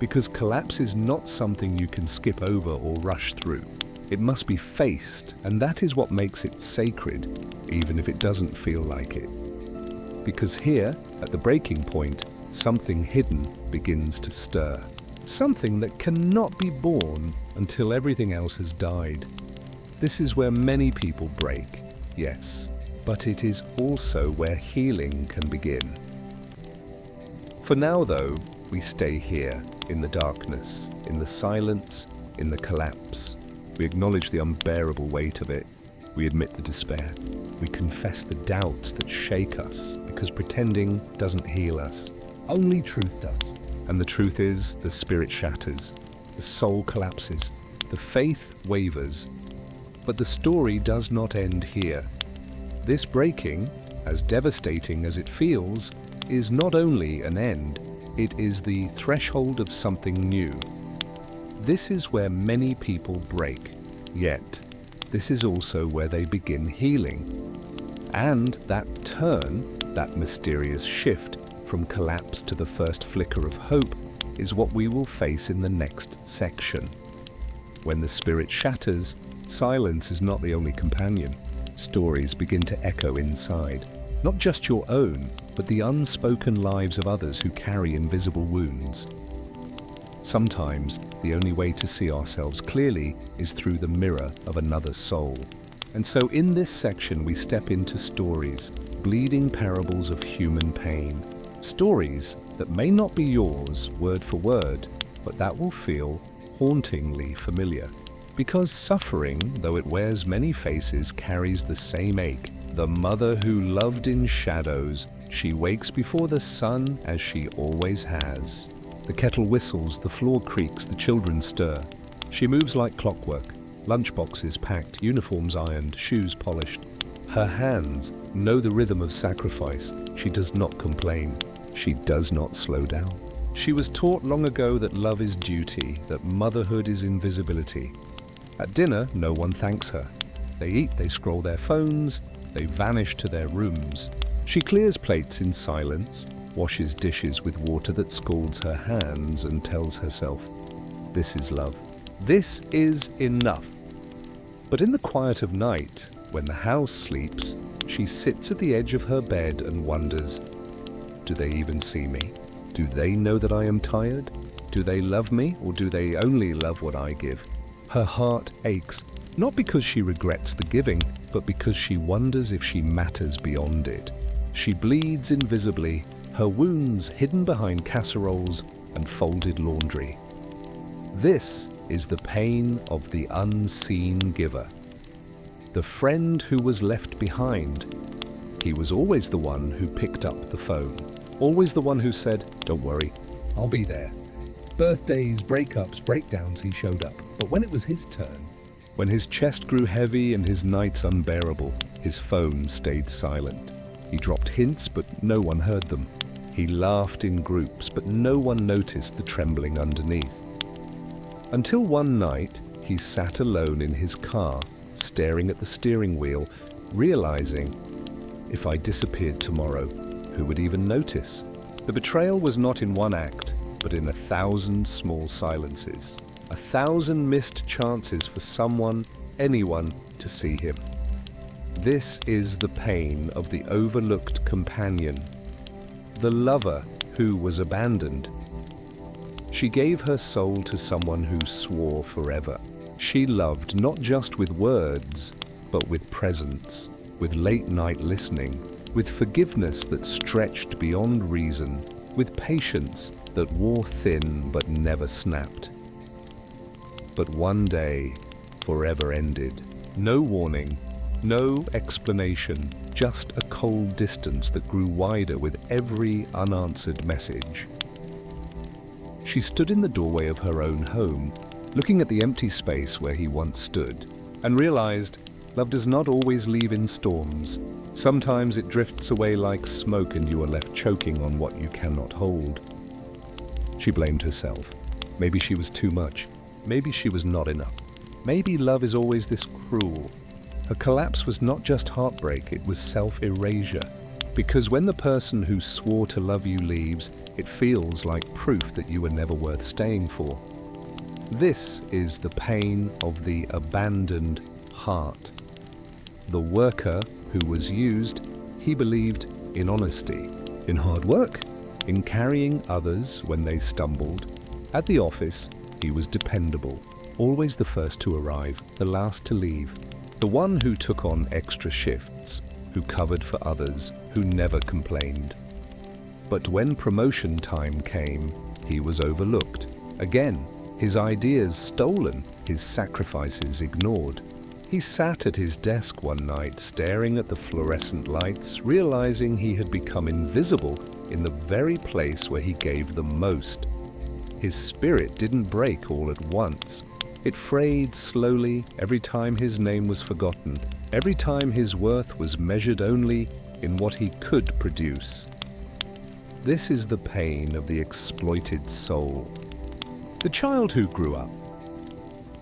Because collapse is not something you can skip over or rush through. It must be faced, and that is what makes it sacred, even if it doesn't feel like it. Because here, at the breaking point, something hidden begins to stir. Something that cannot be born until everything else has died. This is where many people break, yes, but it is also where healing can begin. For now, though, we stay here, in the darkness, in the silence, in the collapse. We acknowledge the unbearable weight of it. We admit the despair. We confess the doubts that shake us, because pretending doesn't heal us. Only truth does. And the truth is, the spirit shatters, the soul collapses, the faith wavers. But the story does not end here. This breaking, as devastating as it feels, is not only an end, it is the threshold of something new. This is where many people break, yet this is also where they begin healing. And that turn, that mysterious shift from collapse to the first flicker of hope, is what we will face in the next section. When the spirit shatters, silence is not the only companion. Stories begin to echo inside, not just your own, but the unspoken lives of others who carry invisible wounds. Sometimes, the only way to see ourselves clearly is through the mirror of another soul. And so in this section we step into stories, bleeding parables of human pain. Stories that may not be yours word for word, but that will feel hauntingly familiar. Because suffering, though it wears many faces, carries the same ache. The mother who loved in shadows, she wakes before the sun as she always has. The kettle whistles, the floor creaks, the children stir. She moves like clockwork, lunchboxes packed, uniforms ironed, shoes polished. Her hands know the rhythm of sacrifice. She does not complain. She does not slow down. She was taught long ago that love is duty, that motherhood is invisibility. At dinner, no one thanks her. They eat, they scroll their phones, they vanish to their rooms. She clears plates in silence, washes dishes with water that scalds her hands, and tells herself, "This is love. This is enough." But in the quiet of night, When the house sleeps, she sits at the edge of her bed and wonders, do they even see me? Do they know that I am tired? Do they love me, or do they only love what I give? Her heart aches, not because she regrets the giving, but because she wonders if she matters beyond it. She bleeds invisibly, her wounds hidden behind casseroles and folded laundry. This is the pain of the unseen giver. The friend who was left behind. He was always the one who picked up the phone. Always the one who said, "Don't worry, I'll be there." Birthdays, breakups, breakdowns, he showed up. But when it was his turn, when his chest grew heavy and his nights unbearable, his phone stayed silent. He dropped hints, but no one heard them. He laughed in groups, but no one noticed the trembling underneath. Until one night, he sat alone in his car, staring at the steering wheel, realizing, if I disappeared tomorrow, who would even notice? The betrayal was not in one act, but in 1,000 small silences. 1,000 missed chances for someone, anyone, to see him. This is the pain of the overlooked companion, the lover who was abandoned. She gave her soul to someone who swore forever. She loved not just with words, but with presence, with late-night listening, with forgiveness that stretched beyond reason, with patience that wore thin but never snapped. But one day, forever ended. No warning, no explanation, just a cold distance that grew wider with every unanswered message. She stood in the doorway of her own home, looking at the empty space where he once stood, and realized love does not always leave in storms. Sometimes it drifts away like smoke and you are left choking on what you cannot hold. She blamed herself. Maybe she was too much. Maybe she was not enough. Maybe love is always this cruel. Her collapse was not just heartbreak, it was self-erasure. Because when the person who swore to love you leaves, it feels like proof that you were never worth staying for. This is the pain of the abandoned heart. The worker who was used, he believed in honesty, in hard work, in carrying others when they stumbled. At the office, he was dependable, always the first to arrive, the last to leave, the one who took on extra shifts, who covered for others, who never complained. But when promotion time came, he was overlooked. Again, his ideas stolen, his sacrifices ignored. He sat at his desk one night, staring at the fluorescent lights, realizing he had become invisible in the very place where he gave the most. His spirit didn't break all at once. It frayed slowly every time his name was forgotten, every time his worth was measured only in what he could produce. This is the pain of the exploited soul. The child who grew up.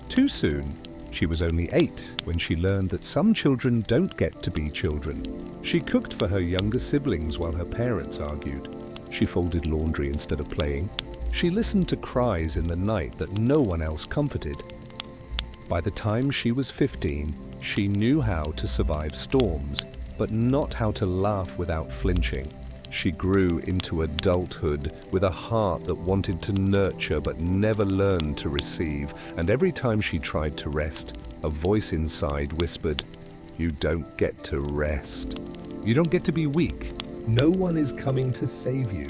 Too soon. She was only 8 when she learned that some children don't get to be children. She cooked for her younger siblings while her parents argued. She folded laundry instead of playing. She listened to cries in the night that no one else comforted. By the time she was 15, she knew how to survive storms, but not how to laugh without flinching. She grew into adulthood with a heart that wanted to nurture but never learned to receive, and every time she tried to rest, a voice inside whispered, "You don't get to rest. You don't get to be weak. no one is coming to save you."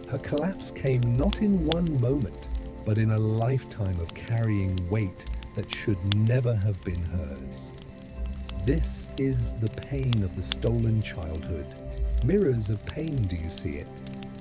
Her collapse came not in one moment, but in a lifetime of carrying weight that should never have been hers. This is the pain of the stolen childhood. Mirrors of pain, do you see it?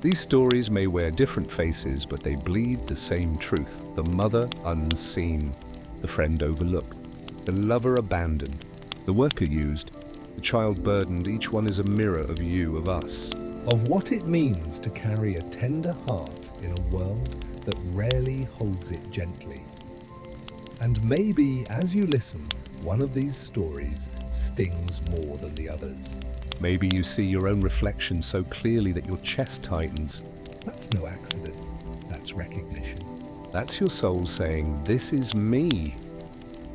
These stories may wear different faces, but they bleed the same truth. The mother unseen, the friend overlooked, the lover abandoned, the worker used, the child burdened. Each one is a mirror of you, of us. Of what it means to carry a tender heart in a world that rarely holds it gently. And maybe, as you listen, one of these stories stings more than the others. Maybe you see your own reflection so clearly that your chest tightens. That's no accident. That's recognition. That's your soul saying, "This is me."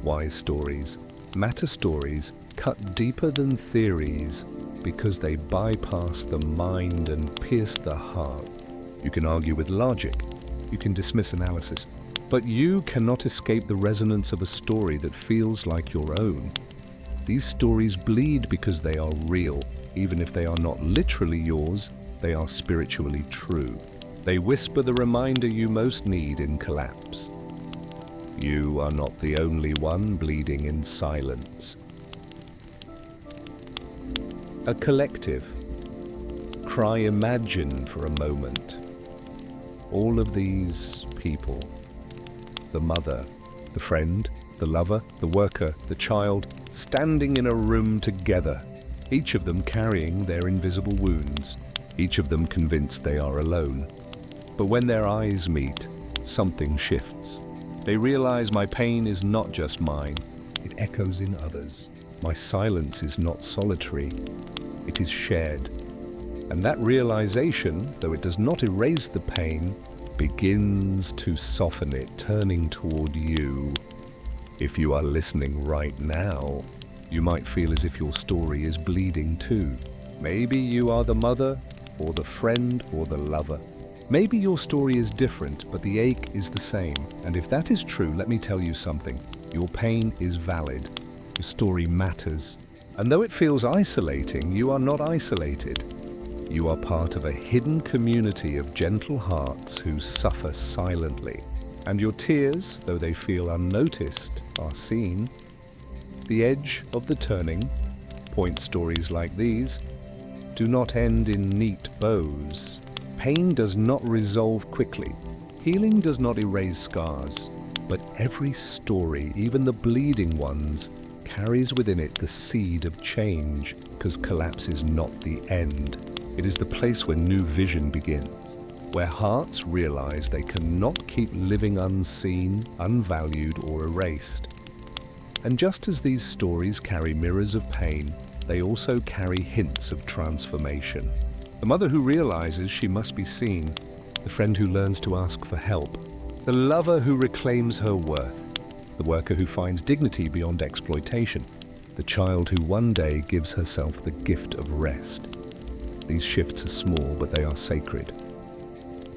Wise stories, matter stories, cut deeper than theories because they bypass the mind and pierce the heart. You can argue with logic, you can dismiss analysis, but you cannot escape the resonance of a story that feels like your own. These stories bleed because they are real. Even if they are not literally yours, they are spiritually true. They whisper the reminder you most need in collapse. You are not the only one bleeding in silence. A collective. Cry imagine for a moment. All of these people. The mother, the friend, the lover, the worker, the child, standing in a room together, each of them carrying their invisible wounds, each of them convinced they are alone. But when their eyes meet, something shifts. They realize my pain is not just mine, it echoes in others. My silence is not solitary, it is shared. And that realization, though it does not erase the pain, begins to soften it, turning toward you. If you are listening right now, you might feel as if your story is bleeding too. Maybe you are the mother, or the friend, or the lover. Maybe your story is different, but the ache is the same. And if that is true, let me tell you something. Your pain is valid. Your story matters. And though it feels isolating, you are not isolated. You are part of a hidden community of gentle hearts who suffer silently. And your tears, though they feel unnoticed, are seen. The edge of the turning point stories like these do not end in neat bows. Pain does not resolve quickly. Healing does not erase scars. But every story, even the bleeding ones, carries within it the seed of change, because collapse is not the end. It is the place where new vision begins, where hearts realize they cannot keep living unseen, unvalued, or erased. And just as these stories carry mirrors of pain, they also carry hints of transformation. The mother who realizes she must be seen, the friend who learns to ask for help, the lover who reclaims her worth, the worker who finds dignity beyond exploitation, the child who one day gives herself the gift of rest. These shifts are small, but they are sacred.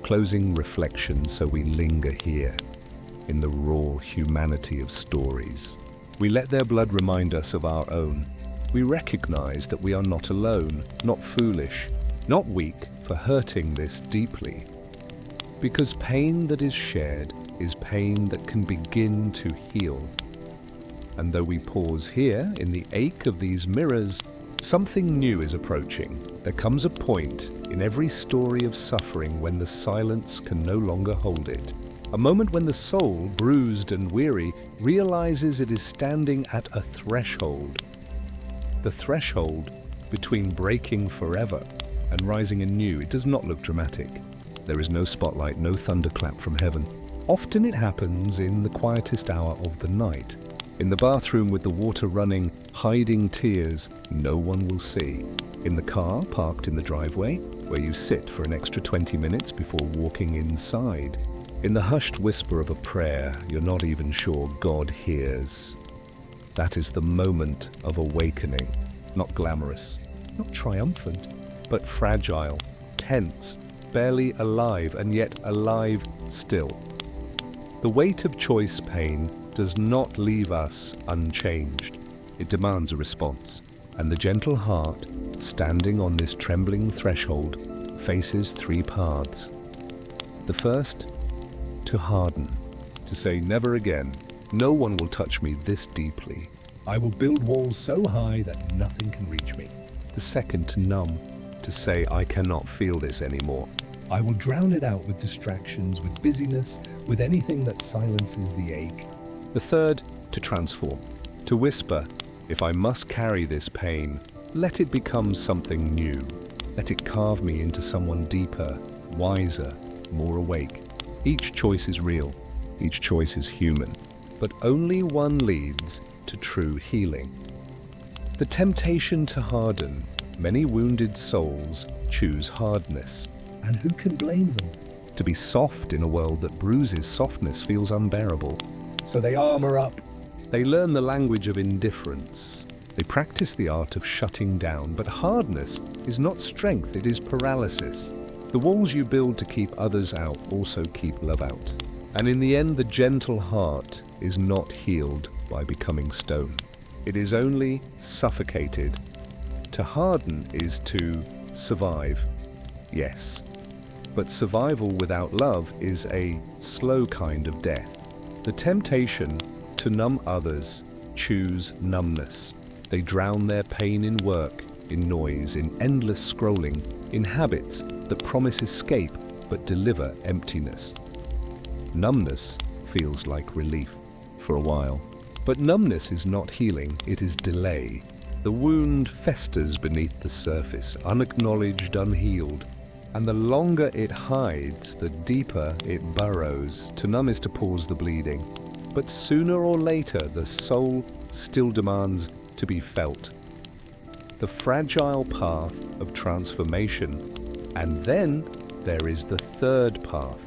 Closing reflection so we linger here, in the raw humanity of stories. We let their blood remind us of our own. We recognize that we are not alone, not foolish, not weak for hurting this deeply. Because pain that is shared is pain that can begin to heal. And though we pause here in the ache of these mirrors, something new is approaching. There comes a point in every story of suffering when the silence can no longer hold it. A moment when the soul, bruised and weary, realizes it is standing at a threshold. The threshold between breaking forever and rising anew. It does not look dramatic. There is no spotlight, no thunderclap from heaven. Often it happens in the quietest hour of the night. In the bathroom with the water running, hiding tears no one will see. In the car parked in the driveway, where you sit for an extra 20 minutes before walking inside. In the hushed whisper of a prayer you're not even sure God hears. That is the moment of awakening. Not glamorous, not triumphant, but fragile, tense, barely alive, and yet alive still. The weight of choice pain does not leave us unchanged. It demands a response, and the gentle heart, standing on this trembling threshold, faces three paths. The first, to harden, to say never again. No one will touch me this deeply. I will build walls so high that nothing can reach me. The second, to numb, to say I cannot feel this anymore. I will drown it out with distractions, with busyness, with anything that silences the ache. The third, to transform, to whisper, if I must carry this pain, let it become something new. Let it carve me into someone deeper, wiser, more awake. Each choice is real, each choice is human, but only one leads to true healing. The temptation to harden, many wounded souls choose hardness. And who can blame them? To be soft in a world that bruises softness feels unbearable. So they armor up. They learn the language of indifference. They practice the art of shutting down, but hardness is not strength, it is paralysis. The walls you build to keep others out also keep love out. And in the end, the gentle heart is not healed by becoming stone. It is only suffocated. To harden is to survive, yes. But survival without love is a slow kind of death. The temptation to numb others choose numbness. They drown their pain in work, in noise, in endless scrolling, in habits that promise escape but deliver emptiness. Numbness feels like relief for a while. But numbness is not healing, it is delay. The wound festers beneath the surface, unacknowledged, unhealed. And the longer it hides, the deeper it burrows. To numb is to pause the bleeding. But sooner or later, the soul still demands to be felt. The fragile path of transformation. And then there is the third path.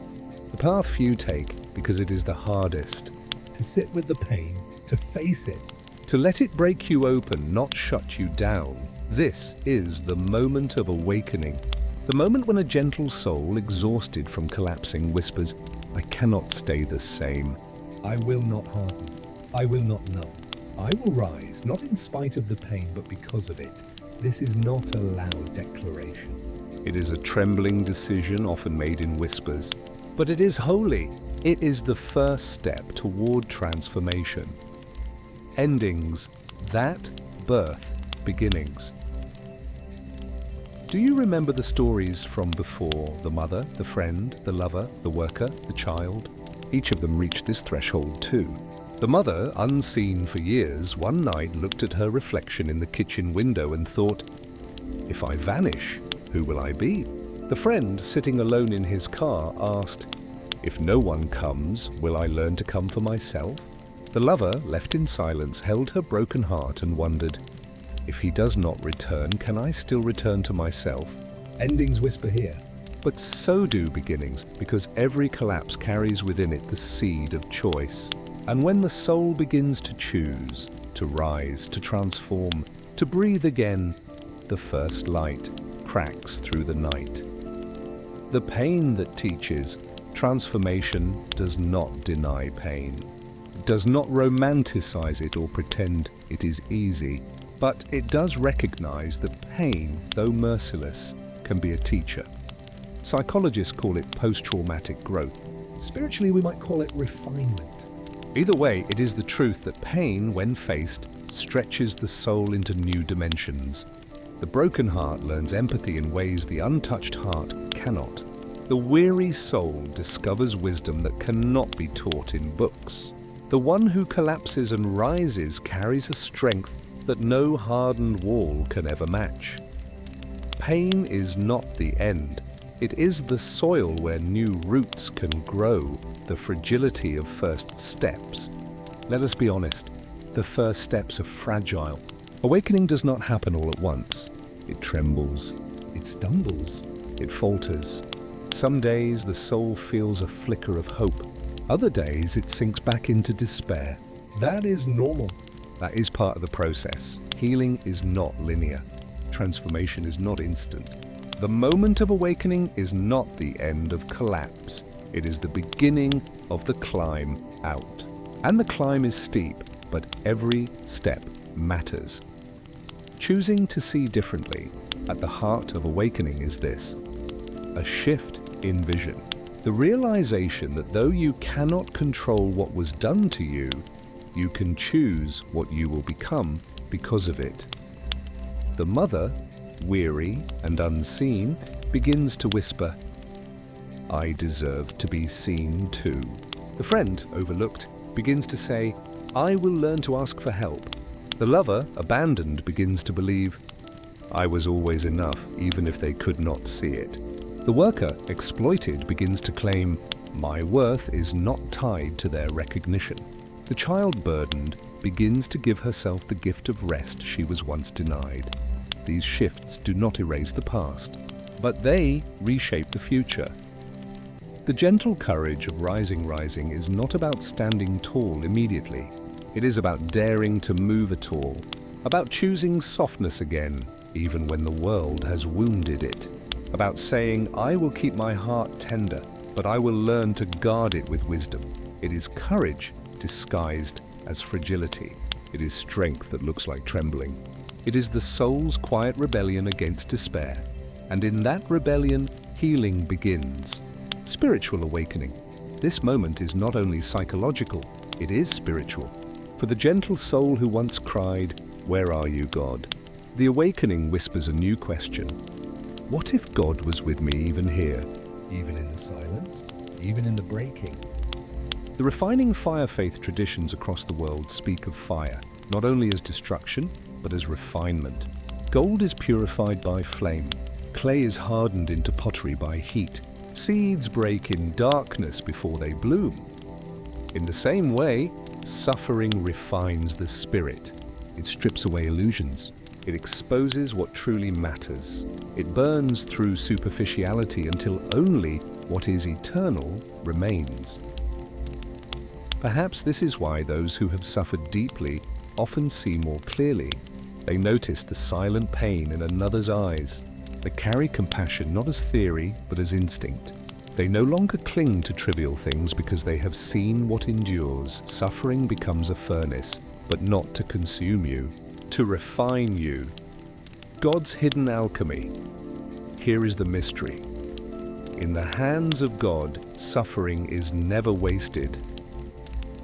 The path few take because it is the hardest. To sit with the pain, to face it. To let it break you open, not shut you down. This is the moment of awakening. The moment when a gentle soul, exhausted from collapsing, whispers, "I cannot stay the same. I will not harden. I will not numb. I will rise, not in spite of the pain, but because of it." This is not a loud declaration. It is a trembling decision, often made in whispers. But it is holy. It is the first step toward transformation. Endings, that birth beginnings. Do you remember the stories from before? The mother, the friend, the lover, the worker, the child? Each of them reached this threshold too. The mother, unseen for years, one night looked at her reflection in the kitchen window and thought, "If I vanish, who will I be?" The friend, sitting alone in his car, asked, "If no one comes, will I learn to come for myself?" The lover, left in silence, held her broken heart and wondered, "If he does not return, can I still return to myself?" Endings whisper here. But so do beginnings, because every collapse carries within it the seed of choice. And when the soul begins to choose, to rise, to transform, to breathe again, the first light cracks through the night. The pain that teaches, transformation does not deny pain, does not romanticize it or pretend it is easy, but it does recognize that pain, though merciless, can be a teacher. Psychologists call it post-traumatic growth. Spiritually, we might call it refinement. Either way, it is the truth that pain, when faced, stretches the soul into new dimensions. The broken heart learns empathy in ways the untouched heart cannot. The weary soul discovers wisdom that cannot be taught in books. The one who collapses and rises carries a strength that no hardened wall can ever match. Pain is not the end. It is the soil where new roots can grow, the fragility of first steps. Let us be honest, the first steps are fragile. Awakening does not happen all at once. It trembles, It stumbles. it falters. Some days the soul feels a flicker of hope. Other days it sinks back into despair. That is normal. That is part of the process. Healing is not linear. Transformation is not instant. The moment of awakening is not the end of collapse. It is the beginning of the climb out. And the climb is steep, but every step matters. Choosing to see differently at the heart of awakening is this: a shift in vision. The realization that though you cannot control what was done to you, you can choose what you will become because of it. The mother, weary and unseen, begins to whisper, "I deserve to be seen too." The friend, overlooked, begins to say, "I will learn to ask for help." The lover, abandoned, begins to believe, "I was always enough, even if they could not see it." The worker, exploited, begins to claim, "My worth is not tied to their recognition." The child, burdened, begins to give herself the gift of rest she was once denied. These shifts do not erase the past, but they reshape the future. The gentle courage of rising is not about standing tall immediately. It is about daring to move at all. about choosing softness again, even when the world has wounded it, about saying, I will keep my heart tender, but I will learn to guard it with wisdom. It is courage disguised as fragility. It is strength that looks like trembling. It is the soul's quiet rebellion against despair. And in that rebellion, healing begins. Spiritual awakening. This moment is not only psychological, it is spiritual. For the gentle soul who once cried, "Where are you, God?" the awakening whispers a new question. What if God was with me even here? Even in the silence, even in the breaking. The refining fire faith traditions across the world speak of fire, not only as destruction, but as refinement. Gold is purified by flame. Clay is hardened into pottery by heat. Seeds break in darkness before they bloom. In the same way, suffering refines the spirit. It strips away illusions. It exposes what truly matters. It burns through superficiality until only what is eternal remains. Perhaps this is why those who have suffered deeply often see more clearly. They notice the silent pain in another's eyes. They carry compassion not as theory, but as instinct. They no longer cling to trivial things because they have seen what endures. Suffering becomes a furnace, but not to consume you, to refine you. God's hidden alchemy. Here is the mystery. In the hands of God, suffering is never wasted.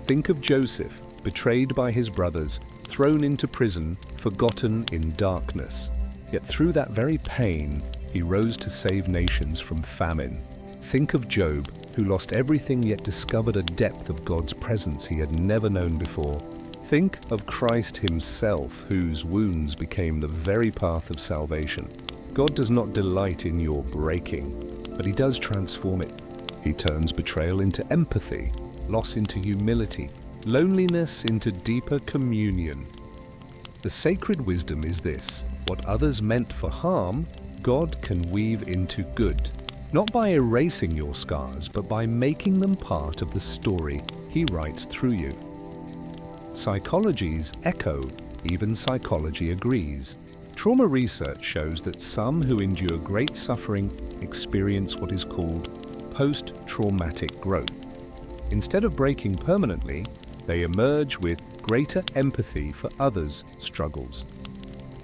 Think of Joseph, betrayed by his brothers, thrown into prison, forgotten in darkness. Yet through that very pain, he rose to save nations from famine. Think of Job, who lost everything yet discovered a depth of God's presence he had never known before. Think of Christ himself, whose wounds became the very path of salvation. God does not delight in your breaking, but he does transform it. He turns betrayal into empathy, loss into humility, loneliness into deeper communion. The sacred wisdom is this: what others meant for harm, God can weave into good. Not by erasing your scars, but by making them part of the story he writes through you. Psychology's echo, even psychology agrees. Trauma research shows that some who endure great suffering experience what is called post-traumatic growth. Instead of breaking permanently, they emerge with greater empathy for others' struggles,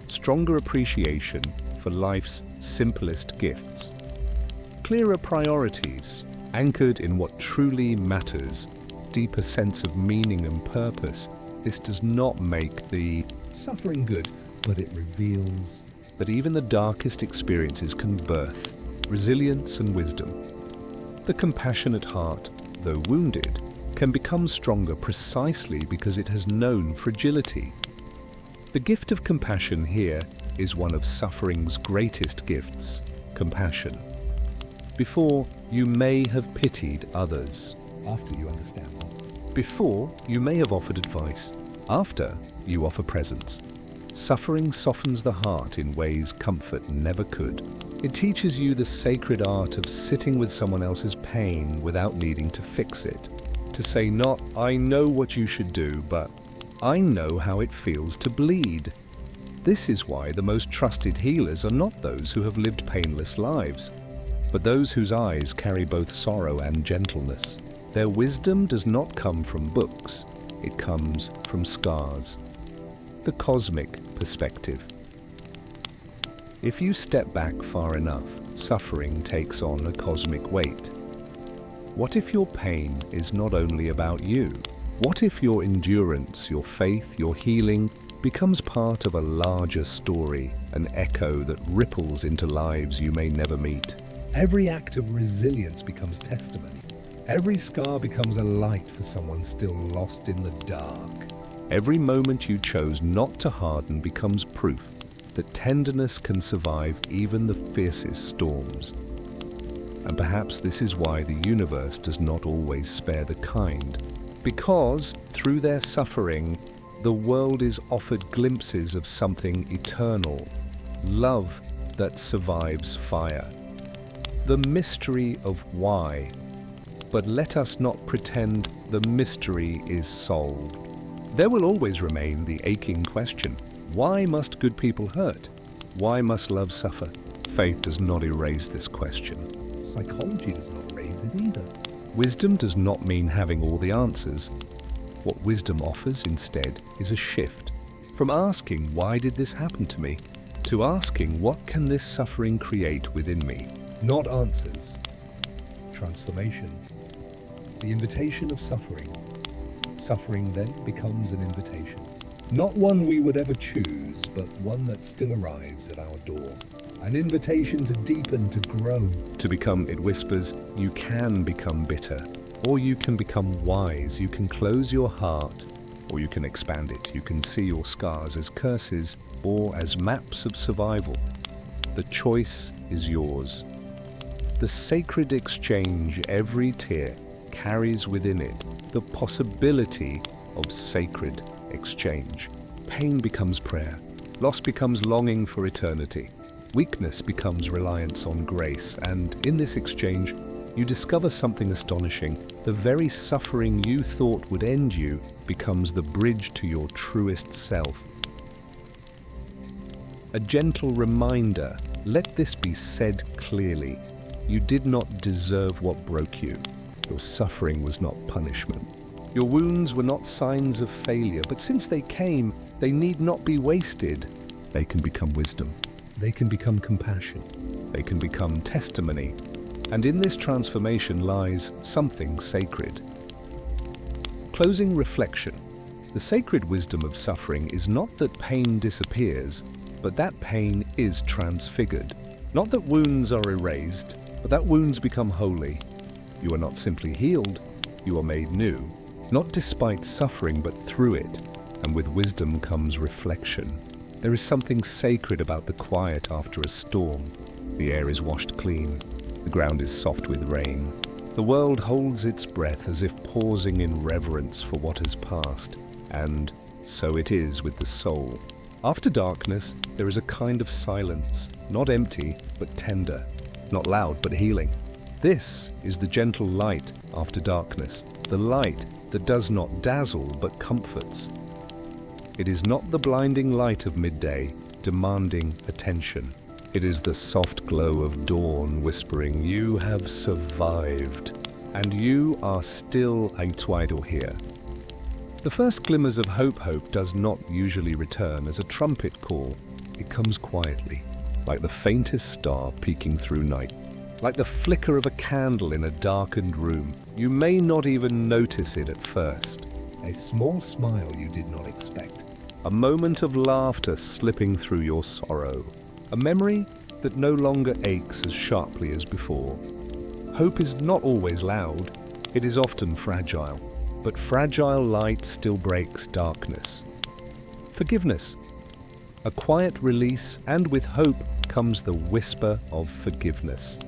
stronger appreciation for life's simplest gifts, clearer priorities, anchored in what truly matters, deeper sense of meaning and purpose. This does not make the Suffering good, but it reveals that even the darkest experiences can birth resilience and wisdom. The compassionate heart, though wounded, can become stronger precisely because it has known fragility. The gift of compassion here is one of suffering's greatest gifts, compassion. Before, you may have pitied others. after you understand more. Before, you may have offered advice. After, you offer presence. Suffering softens the heart in ways comfort never could. It teaches you the sacred art of sitting with someone else's pain without needing to fix it. To say not, I know what you should do, but I know how it feels to bleed. This is why the most trusted healers are not those who have lived painless lives, but those whose eyes carry both sorrow and gentleness. Their wisdom does not come from books, it comes from scars. The cosmic perspective. If you step back far enough, suffering takes on a cosmic weight. What if your pain is not only about you? What if your endurance, your faith, your healing becomes part of a larger story, an echo that ripples into lives you may never meet? Every act of resilience becomes testimony. Every scar becomes a light for someone still lost in the dark. Every moment you chose not to harden becomes proof that tenderness can survive even the fiercest storms. And perhaps this is why the universe does not always spare the kind. Because, through their suffering, the world is offered glimpses of something eternal, love that survives fire. The mystery of why. But let us not pretend the mystery is solved. There will always remain the aching question, Why must good people hurt? Why must love suffer? Faith does not erase this question. Psychology does not raise it either. Wisdom does not mean having all the answers. What wisdom offers instead is a shift from asking, why did this happen to me, to asking, what can this suffering create within me? Not answers. Transformation. The invitation of suffering. Suffering then becomes an invitation. Not one we would ever choose, but one that still arrives at our door. An invitation to deepen, to grow. To become, it whispers, you can become bitter, or you can become wise. You can close your heart, or you can expand it. You can see your scars as curses or as maps of survival. The choice is yours. The sacred exchange every tear carries within it the possibility of sacred exchange. Pain becomes prayer. Loss becomes longing for eternity. Weakness becomes reliance on grace. And in this exchange, you discover something astonishing. The very suffering you thought would end you becomes the bridge to your truest self. A gentle reminder, let this be said clearly. You did not deserve what broke you. Your suffering was not punishment. Your wounds were not signs of failure, but since they came, they need not be wasted. They can become wisdom. They can become compassion. They can become testimony. And in this transformation lies something sacred. Closing reflection. The sacred wisdom of suffering is not that pain disappears, but that pain is transfigured. Not that wounds are erased, but that wounds become holy. You are not simply healed, you are made new. Not despite suffering, but through it. And with wisdom comes reflection. There is something sacred about the quiet after a storm. The air is washed clean. The ground is soft with rain. The world holds its breath as if pausing in reverence for what has passed. And so it is with the soul. After darkness, there is a kind of silence, not empty, but tender. Not loud, but healing. This is the gentle light after darkness, the light that does not dazzle, but comforts. It is not the blinding light of midday, demanding attention. It is the soft glow of dawn whispering, you have survived, and you are still eitwaidl here. The first glimmers of hope does not usually return as a trumpet call. It comes quietly, like the faintest star peeking through night, like the flicker of a candle in a darkened room. You may not even notice it at first. A small smile you did not expect. A moment of laughter slipping through your sorrow. A memory that no longer aches as sharply as before. Hope is not always loud. It is often fragile. But fragile light still breaks darkness. Forgiveness. A quiet release, and with hope comes the whisper of forgiveness.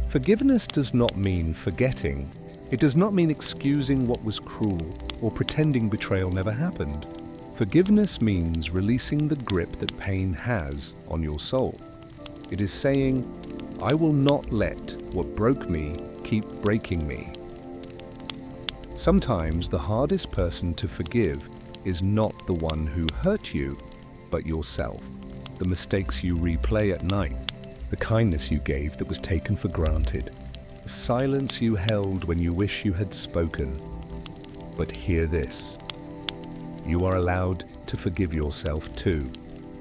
Forgiveness does not mean forgetting. It does not mean excusing what was cruel or pretending betrayal never happened. Forgiveness means releasing the grip that pain has on your soul. It is saying, I will not let what broke me keep breaking me. Sometimes the hardest person to forgive is not the one who hurt you, but yourself. The mistakes you replay at night, the kindness you gave that was taken for granted, the silence you held when you wish you had spoken. But hear this. You are allowed to forgive yourself too.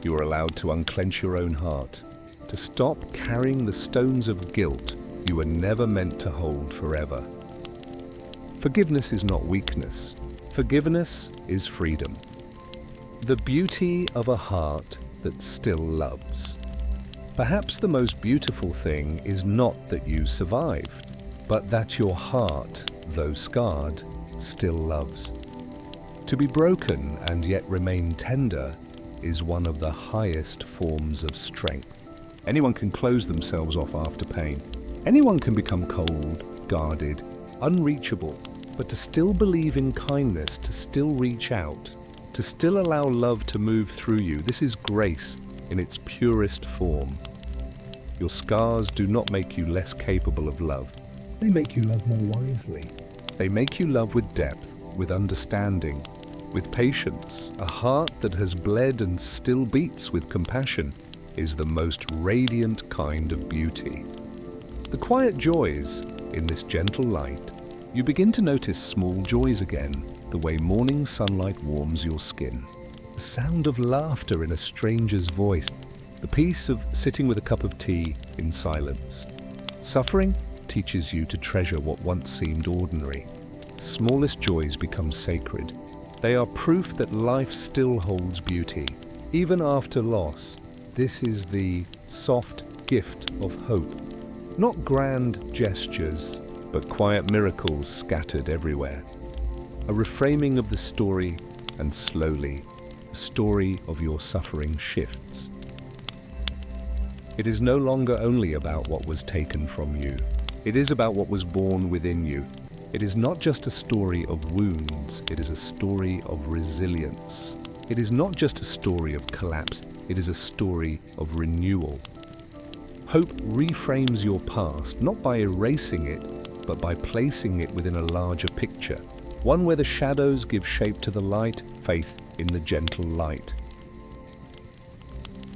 You are allowed to unclench your own heart, to stop carrying the stones of guilt you were never meant to hold forever. Forgiveness is not weakness. Forgiveness is freedom. The beauty of a heart that still loves. Perhaps the most beautiful thing is not that you survived, but that your heart, though scarred, still loves. To be broken and yet remain tender is one of the highest forms of strength. Anyone can close themselves off after pain. Anyone can become cold, guarded, unreachable, but to still believe in kindness, to still reach out, to still allow love to move through you, this is grace in its purest form. Your scars do not make you less capable of love. They make you love more wisely. They make you love with depth, with understanding, with patience, a heart that has bled and still beats with compassion, is the most radiant kind of beauty. The quiet joys in this gentle light, you begin to notice small joys again, the way morning sunlight warms your skin. The sound of laughter in a stranger's voice, the peace of sitting with a cup of tea in silence. Suffering teaches you to treasure what once seemed ordinary. Smallest joys become sacred. They are proof that life still holds beauty, even after loss. This is the soft gift of hope. Not grand gestures, but quiet miracles scattered everywhere. A reframing of the story, and slowly, the story of your suffering shifts. It is no longer only about what was taken from you. It is about what was born within you. It is not just a story of wounds, it is a story of resilience. It is not just a story of collapse, it is a story of renewal. Hope reframes your past, not by erasing it, but by placing it within a larger picture, one where the shadows give shape to the light, faith in the gentle light.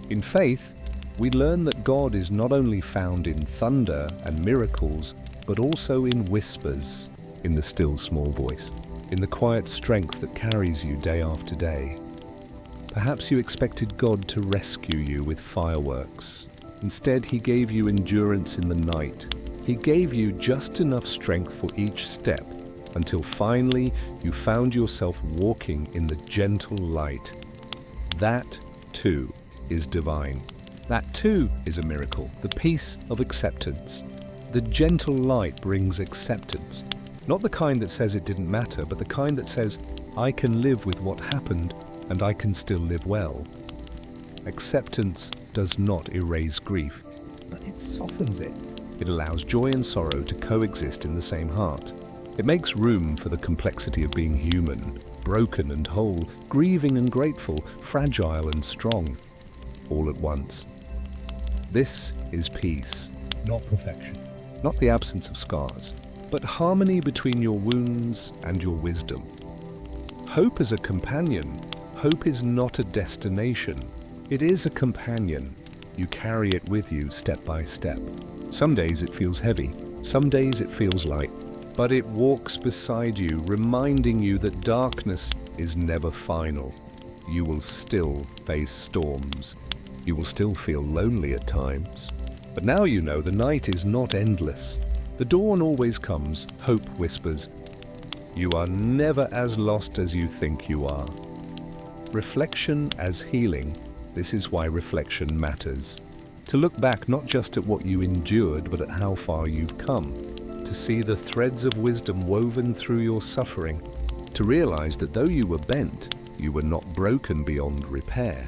In faith, we learn that God is not only found in thunder and miracles, but also in whispers, in the still small voice, in the quiet strength that carries you day after day. Perhaps you expected God to rescue you with fireworks. Instead, He gave you endurance in the night. He gave you just enough strength for each step, until finally you found yourself walking in the gentle light. That, too, is divine. That, too, is a miracle, the peace of acceptance. The gentle light brings acceptance. Not the kind that says it didn't matter, but the kind that says, I can live with what happened, and I can still live well. Acceptance does not erase grief, but it softens it. It allows joy and sorrow to coexist in the same heart. It makes room for the complexity of being human, broken and whole, grieving and grateful, fragile and strong, all at once. This is peace. Not perfection. Not the absence of scars, but harmony between your wounds and your wisdom. Hope is a companion. Hope is not a destination. It is a companion. You carry it with you step by step. Some days it feels heavy, some days it feels light, but it walks beside you, reminding you that darkness is never final. You will still face storms. You will still feel lonely at times. But now you know the night is not endless. The dawn always comes, hope whispers. You are never as lost as you think you are. Reflection as healing. This is why reflection matters. To look back not just at what you endured, but at how far you've come. To see the threads of wisdom woven through your suffering. To realize that though you were bent, you were not broken beyond repair.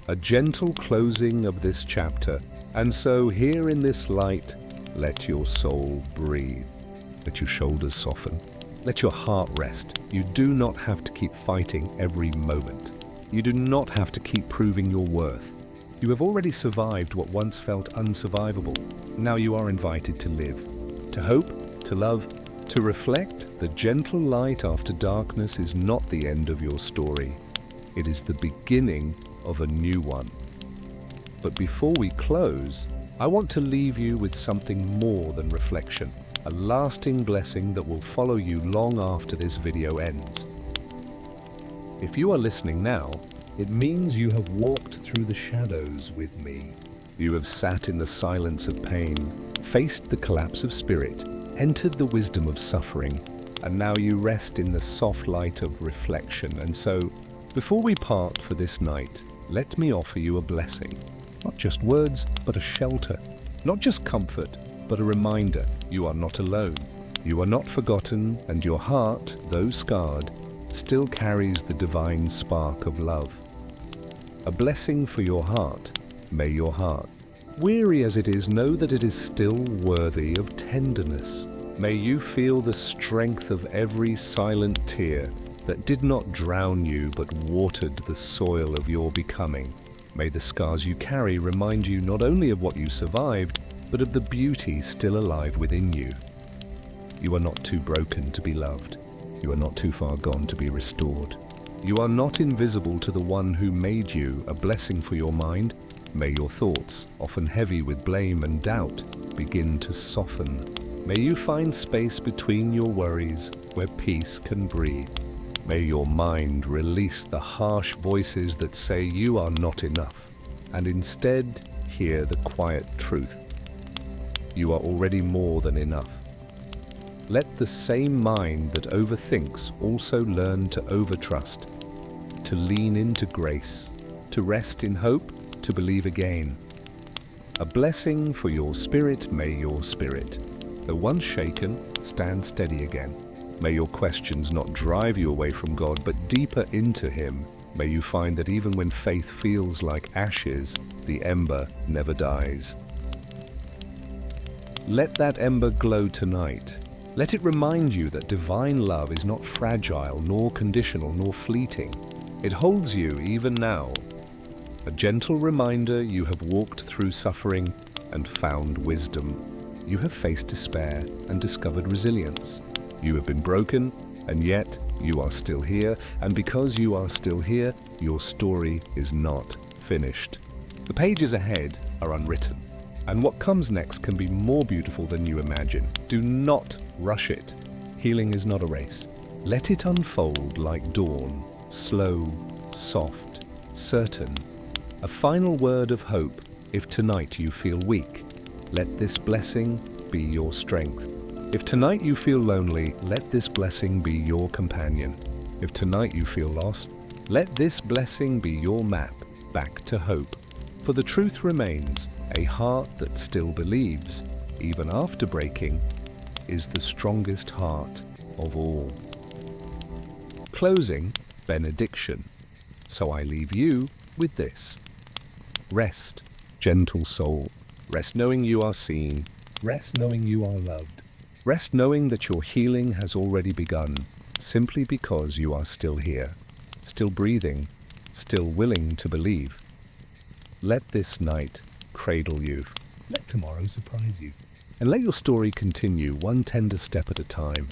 A gentle closing of this chapter. And so here in this light, let your soul breathe. Let your shoulders soften. Let your heart rest. You do not have to keep fighting every moment. You do not have to keep proving your worth. You have already survived what once felt unsurvivable. Now you are invited to live, to hope, to love, to reflect. The gentle light after darkness is not the end of your story. It is the beginning of a new one. But before we close, I want to leave you with something more than reflection, a lasting blessing that will follow you long after this video ends. If you are listening now, it means you have walked through the shadows with me. You have sat in the silence of pain, faced the collapse of spirit, entered the wisdom of suffering, and now you rest in the soft light of reflection. And so, before we part for this night, let me offer you a blessing. Not just words, but a shelter. Not just comfort, but a reminder you are not alone. You are not forgotten, and your heart, though scarred, still carries the divine spark of love. A blessing for your heart. May your heart, weary as it is, know that it is still worthy of tenderness. May you feel the strength of every silent tear that did not drown you but watered the soil of your becoming. May the scars you carry remind you not only of what you survived, but of the beauty still alive within you. You are not too broken to be loved. You are not too far gone to be restored. You are not invisible to the one who made you, a blessing for your mind. May your thoughts, often heavy with blame and doubt, begin to soften. May you find space between your worries where peace can breathe. May your mind release the harsh voices that say you are not enough, and instead hear the quiet truth. You are already more than enough. Let the same mind that overthinks also learn to overtrust, to lean into grace, to rest in hope, to believe again. A blessing for your spirit, may your spirit, though once shaken, stand steady again. May your questions not drive you away from God, but deeper into Him. May you find that even when faith feels like ashes, the ember never dies. Let that ember glow tonight. Let it remind you that divine love is not fragile, nor conditional, nor fleeting. It holds you even now. A gentle reminder you have walked through suffering and found wisdom. You have faced despair and discovered resilience. You have been broken, and yet you are still here, and because you are still here, your story is not finished. The pages ahead are unwritten, and what comes next can be more beautiful than you imagine. Do not rush it. Healing is not a race. Let it unfold like dawn, slow, soft, certain. A final word of hope if tonight you feel weak. Let this blessing be your strength. If tonight you feel lonely, let this blessing be your companion. If tonight you feel lost, let this blessing be your map back to hope. For the truth remains, a heart that still believes, even after breaking, is the strongest heart of all. Closing benediction. So I leave you with this. Rest, gentle soul. Rest knowing you are seen. Rest knowing you are loved. Rest knowing that your healing has already begun, simply because you are still here, still breathing, still willing to believe. Let this night cradle you. Let tomorrow surprise you. And let your story continue one tender step at a time.